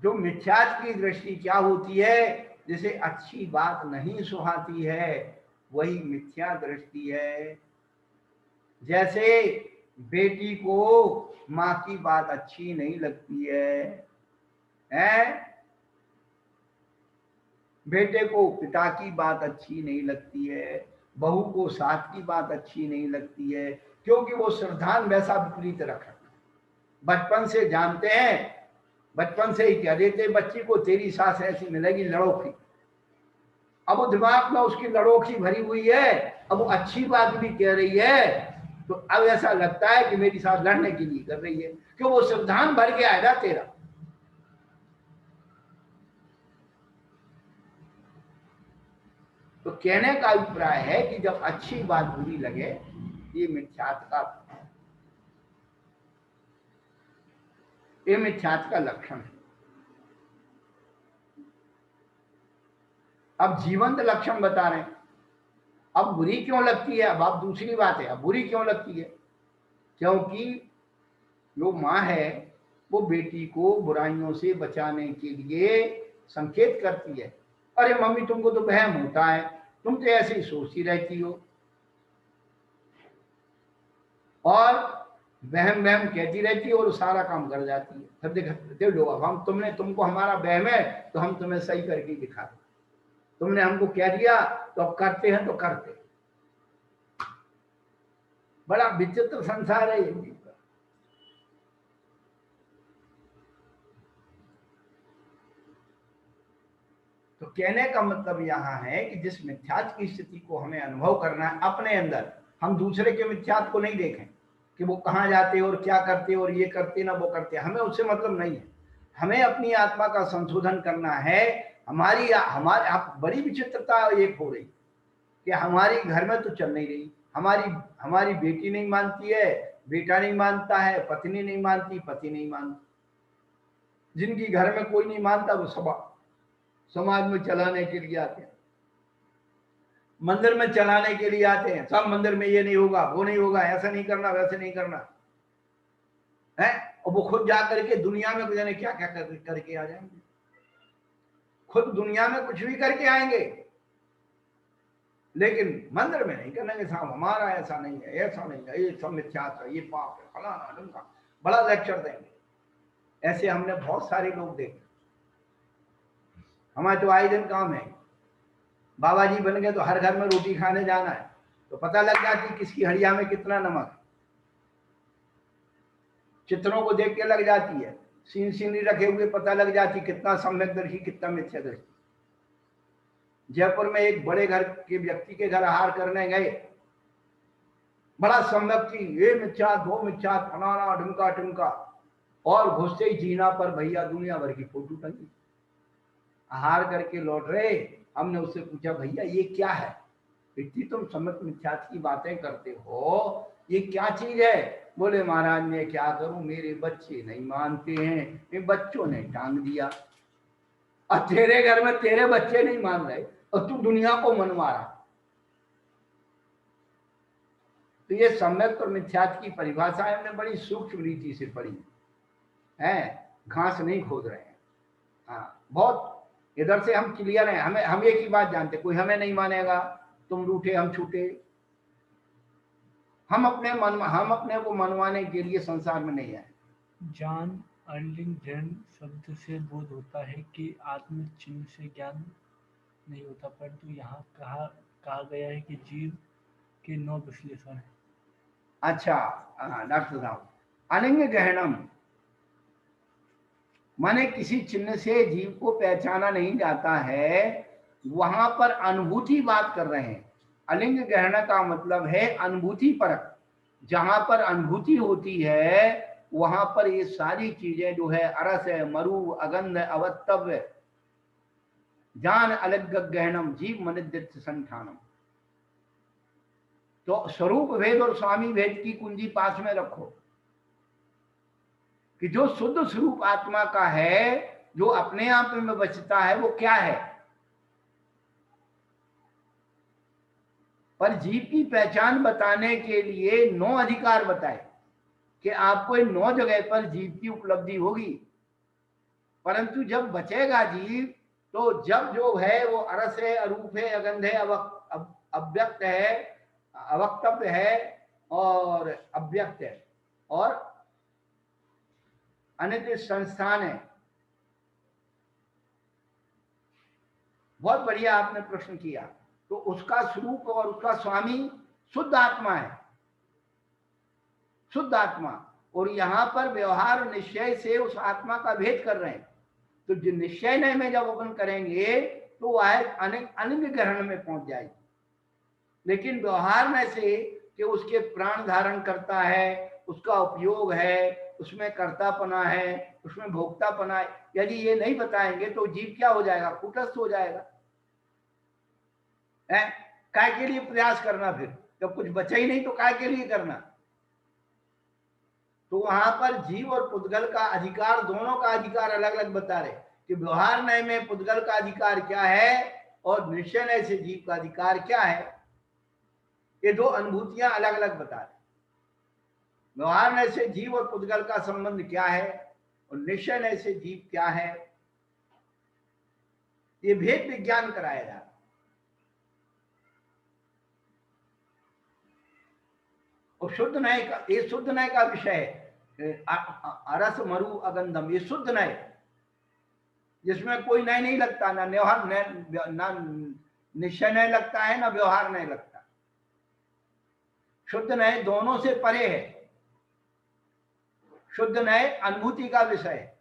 जो मिथ्यात्व की दृष्टि क्या होती है? जिसे अच्छी बात नहीं सुहाती है, वही मिथ्या दृष्टि है। जैसे बेटी को माँ की बात अच्छी नहीं लगती है, बेटे को पिता की बात अच्छी नहीं लगती है, बहू को सास की बात अच्छी नहीं लगती है, क्योंकि वो श्रद्धान वैसा विपरीत रखा। बचपन से जानते हैं, बचपन से ही कह देते बच्ची को तेरी सास ऐसी मिलेगी लड़ोखी। अब वो दिमाग में उसकी लड़ोखी भरी हुई है, अब वो अच्छी बात भी कह रही है, तो अब ऐसा लगता है कि मेरी सास लड़ने के लिए कर रही है, क्यों? वो श्रद्धान भर गया है ना तेरा। तो कहने का अभिप्राय है कि जब अच्छी बात बुरी लगे, ये मिथ्यात्व का लक्षण है। अब जीवंत लक्षण बता रहे हैं। अब बुरी क्यों लगती है, अब आप दूसरी बात है, अब बुरी क्यों लगती है? क्योंकि जो माँ है वो बेटी को बुराइयों से बचाने के लिए संकेत करती है, अरे मम्मी तुमको तो वहम होता है, तुम तो ऐसे ही सोचती रहती हो, और वहम वहम कहती रहती है और सारा काम कर जाती है। फिर देख लो, अब हम तुमको हमारा वहम है तो हम तुम्हें सही करके दिखा दो, तुमने हमको कह दिया तो अब करते हैं तो करते। बड़ा विचित्र संसार है ये। तो कहने का मतलब यहाँ है कि जिस मिथ्यात्व की स्थिति को हमें अनुभव करना है अपने अंदर, हम दूसरे के मिथ्यात्व को नहीं देखें कि वो कहाँ जाते और क्या करते और ये करते ना वो करते, हमें उससे मतलब नहीं है। हमें अपनी आत्मा का संशोधन करना है। हमारी आप बड़ी विचित्रता एक हो रही कि हमारी घर में तो चल नहीं रही, हमारी बेटी नहीं मानती है, बेटा नहीं मानता है, पत्नी नहीं मानती, पति नहीं मानता। जिनकी घर में कोई नहीं मानता वो समाज में चलाने के लिए आते हैं, मंदिर में चलाने के लिए आते हैं। सब मंदिर में ये नहीं होगा, वो नहीं होगा, ऐसा नहीं करना, वैसे नहीं करना है, और वो खुद जा करके दुनिया में जाने क्या क्या करके आ जाएंगे, खुद दुनिया में कुछ भी करके आएंगे, लेकिन मंदिर में नहीं करेंगे। साहब हमारा ऐसा नहीं है, ऐसा नहीं है, ये सब मिथ्यात्व है, ये पाप है, फलाना ढंका, बड़ा लेक्चर देंगे। ऐसे हमने बहुत सारे लोग देखे। हमारे तो आए दिन काम है, बाबा जी बन गए तो हर घर में रोटी खाने जाना है, तो पता लग जाती किसकी हड़िया में कितना नमक। चित्रों को देख के लग जाती है, सीनरी रखे हुए पता लग जाती कितना सम्यकदर्शी कितना मिथ्यादर्शी। जयपुर में एक बड़े घर के व्यक्ति के घर आहार करने गए, बड़ा सम्यक थी, ये मिथ्यात वो मिथ्यात फलाना ढुमका टुमका, और घुसते ही जीना पर भैया दुनिया भर की फोटो टंगी। आहार करके लौट रहे, हमने उससे पूछा भैया ये क्या है, इतनी तुम सम्यक मिथ्यात की बातें करते हो, ये क्या चीज है? बोले महाराज मैं क्या करूं, मेरे बच्चे नहीं मानते हैं, मेरे बच्चों ने टांग दिया। और तेरे घर में तेरे बच्चे नहीं मान रहे और तू दुनिया को मनवा रहा। तो ये सम्यक और मिथ्यात्व की परिभाषा हमने बड़ी सूक्ष्म रीति से पढ़ी है, घास नहीं खोद रहे हैं। हाँ, बहुत इधर से हम क्लियर हैं। हम एक ही बात जानते, कोई हमें नहीं मानेगा, तुम रूठे हम छूटे। हम अपने को मनवाने के लिए संसार में नहीं आए।
जॉन अर्लिंग ग्रहण शब्द से बोध होता है कि आत्म चिन्ह से ज्ञान नहीं होता, परंतु यहाँ कहा गया है कि जीव के 9 विश्लेषण है।
अच्छा, डॉक्टर साहब, अलिंग गहनम माने किसी चिन्ह से जीव को पहचाना नहीं जाता है, वहां पर अनुभूति बात कर रहे हैं। अलिंग गहना का मतलब है अनुभूति परक। जहां पर अनुभूति होती है वहां पर ये सारी चीजें जो है, अरस है, मरु, अगंध, अवत्तव्य, जान अलग गहनम जीव मनिदित संठानम। तो स्वरूप भेद और स्वामी भेद की कुंजी पास में रखो कि जो शुद्ध स्वरूप आत्मा का है, जो अपने आप में बचता है, वो क्या है। पर जीव की पहचान बताने के लिए 9 अधिकार बताए कि आपको इन 9 जगह पर जीव की उपलब्धि होगी। परंतु जब बचेगा जीव, तो जब जो है वो अरस है, अरूप है, अगंध है, अव्यक्त है, अवक्तव्य है और अव्यक्त है और अनित्य संस्थान है। बहुत बढ़िया आपने प्रश्न किया। तो उसका स्वरूप और उसका स्वामी शुद्ध आत्मा है, शुद्ध आत्मा। और यहां पर व्यवहार निश्चय से उस आत्मा का भेद कर रहे हैं। तो जो निश्चय में जब अपन करेंगे तो वह अनिंग ग्रहण में पहुंच जाएगी। लेकिन व्यवहार में से कि उसके प्राण धारण करता है, उसका उपयोग है, उसमें कर्तापना है, उसमें भोक्तापना है, यदि ये नहीं बताएंगे तो जीव क्या हो जाएगा, कूटस्थ हो जाएगा। है? काय के लिए प्रयास करना? फिर जब कुछ बचा ही नहीं तो काय के लिए करना? तो वहां पर जीव और पुद्गल का अधिकार, दोनों का अधिकार अलग अलग बता रहे कि व्यवहार नय में पुद्गल का अधिकार क्या है और निश्चय नय से जीव का अधिकार क्या है। ये दो अनुभूतियां अलग अलग बता रहे। व्यवहार नय से जीव और पुद्गल का संबंध क्या है और निश्चय नय से जीव क्या है, ये भेद विज्ञान कराया जा रहा है। और शुद्ध नय का, ये शुद्ध नय का विषय है। अरस मरु अगंधम, ये शुद्ध नय जिसमें कोई नय नहीं लगता, ना व्यवहार ना निश्चय नय लगता है, ना व्यवहार नय लगता। शुद्ध नय दोनों से परे है। शुद्ध नय अनुभूति का विषय है,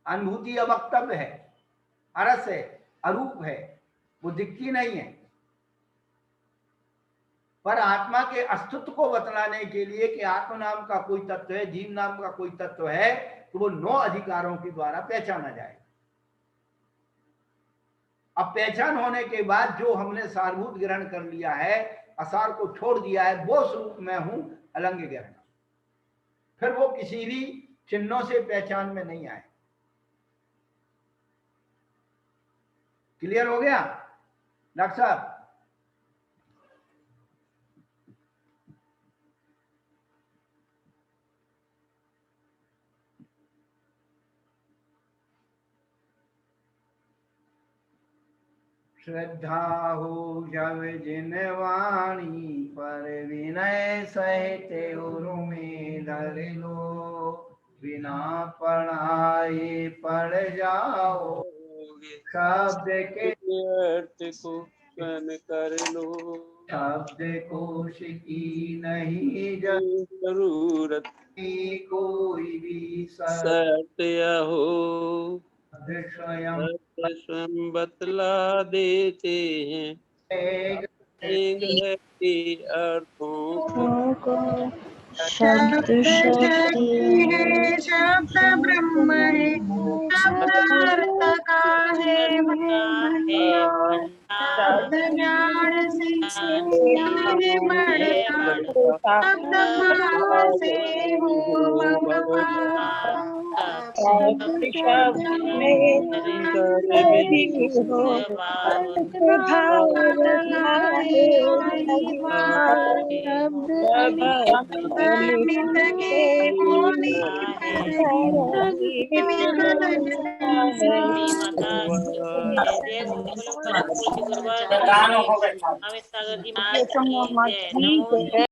अनुभूति अवक्तव्य है, अरस है, अरूप है, वो दिखती नहीं है। पर आत्मा के अस्तित्व को बतलाने के लिए कि आत्मा नाम का कोई तत्व है, जीव नाम का कोई तत्व है, तो वो 9 अधिकारों के द्वारा पहचाना जाएगा। अब पहचान होने के बाद जो हमने सारभूत ग्रहण कर लिया है, असार को छोड़ दिया है, वो स्वरूप में हूं अलंग ग्रहण, फिर वो किसी भी चिन्हों से पहचान में नहीं आए। क्लियर हो गया डॉक्टर साहब? श्रद्धा हो जब जिन वाणी पर विनय सहित उरु में धर लो, बिना पढ़ाए पढ़ जाओ शब्द के
अर्थ को कन कर लो,
शब्द कोश की नहीं
जरूरत
कोई भी
सत्य हो,
स्वयं
स्वयं बतला देते हैं अर्थों को।
शब्द शक्ति है, शब्द ब्रह्म है, शब्द अर्थ का है भंडार, शब्द ज्ञान से है बढ़ता, शब्द भाव से हो भगवान, शब्द शब्द में हो भाव लगाए अमित के होने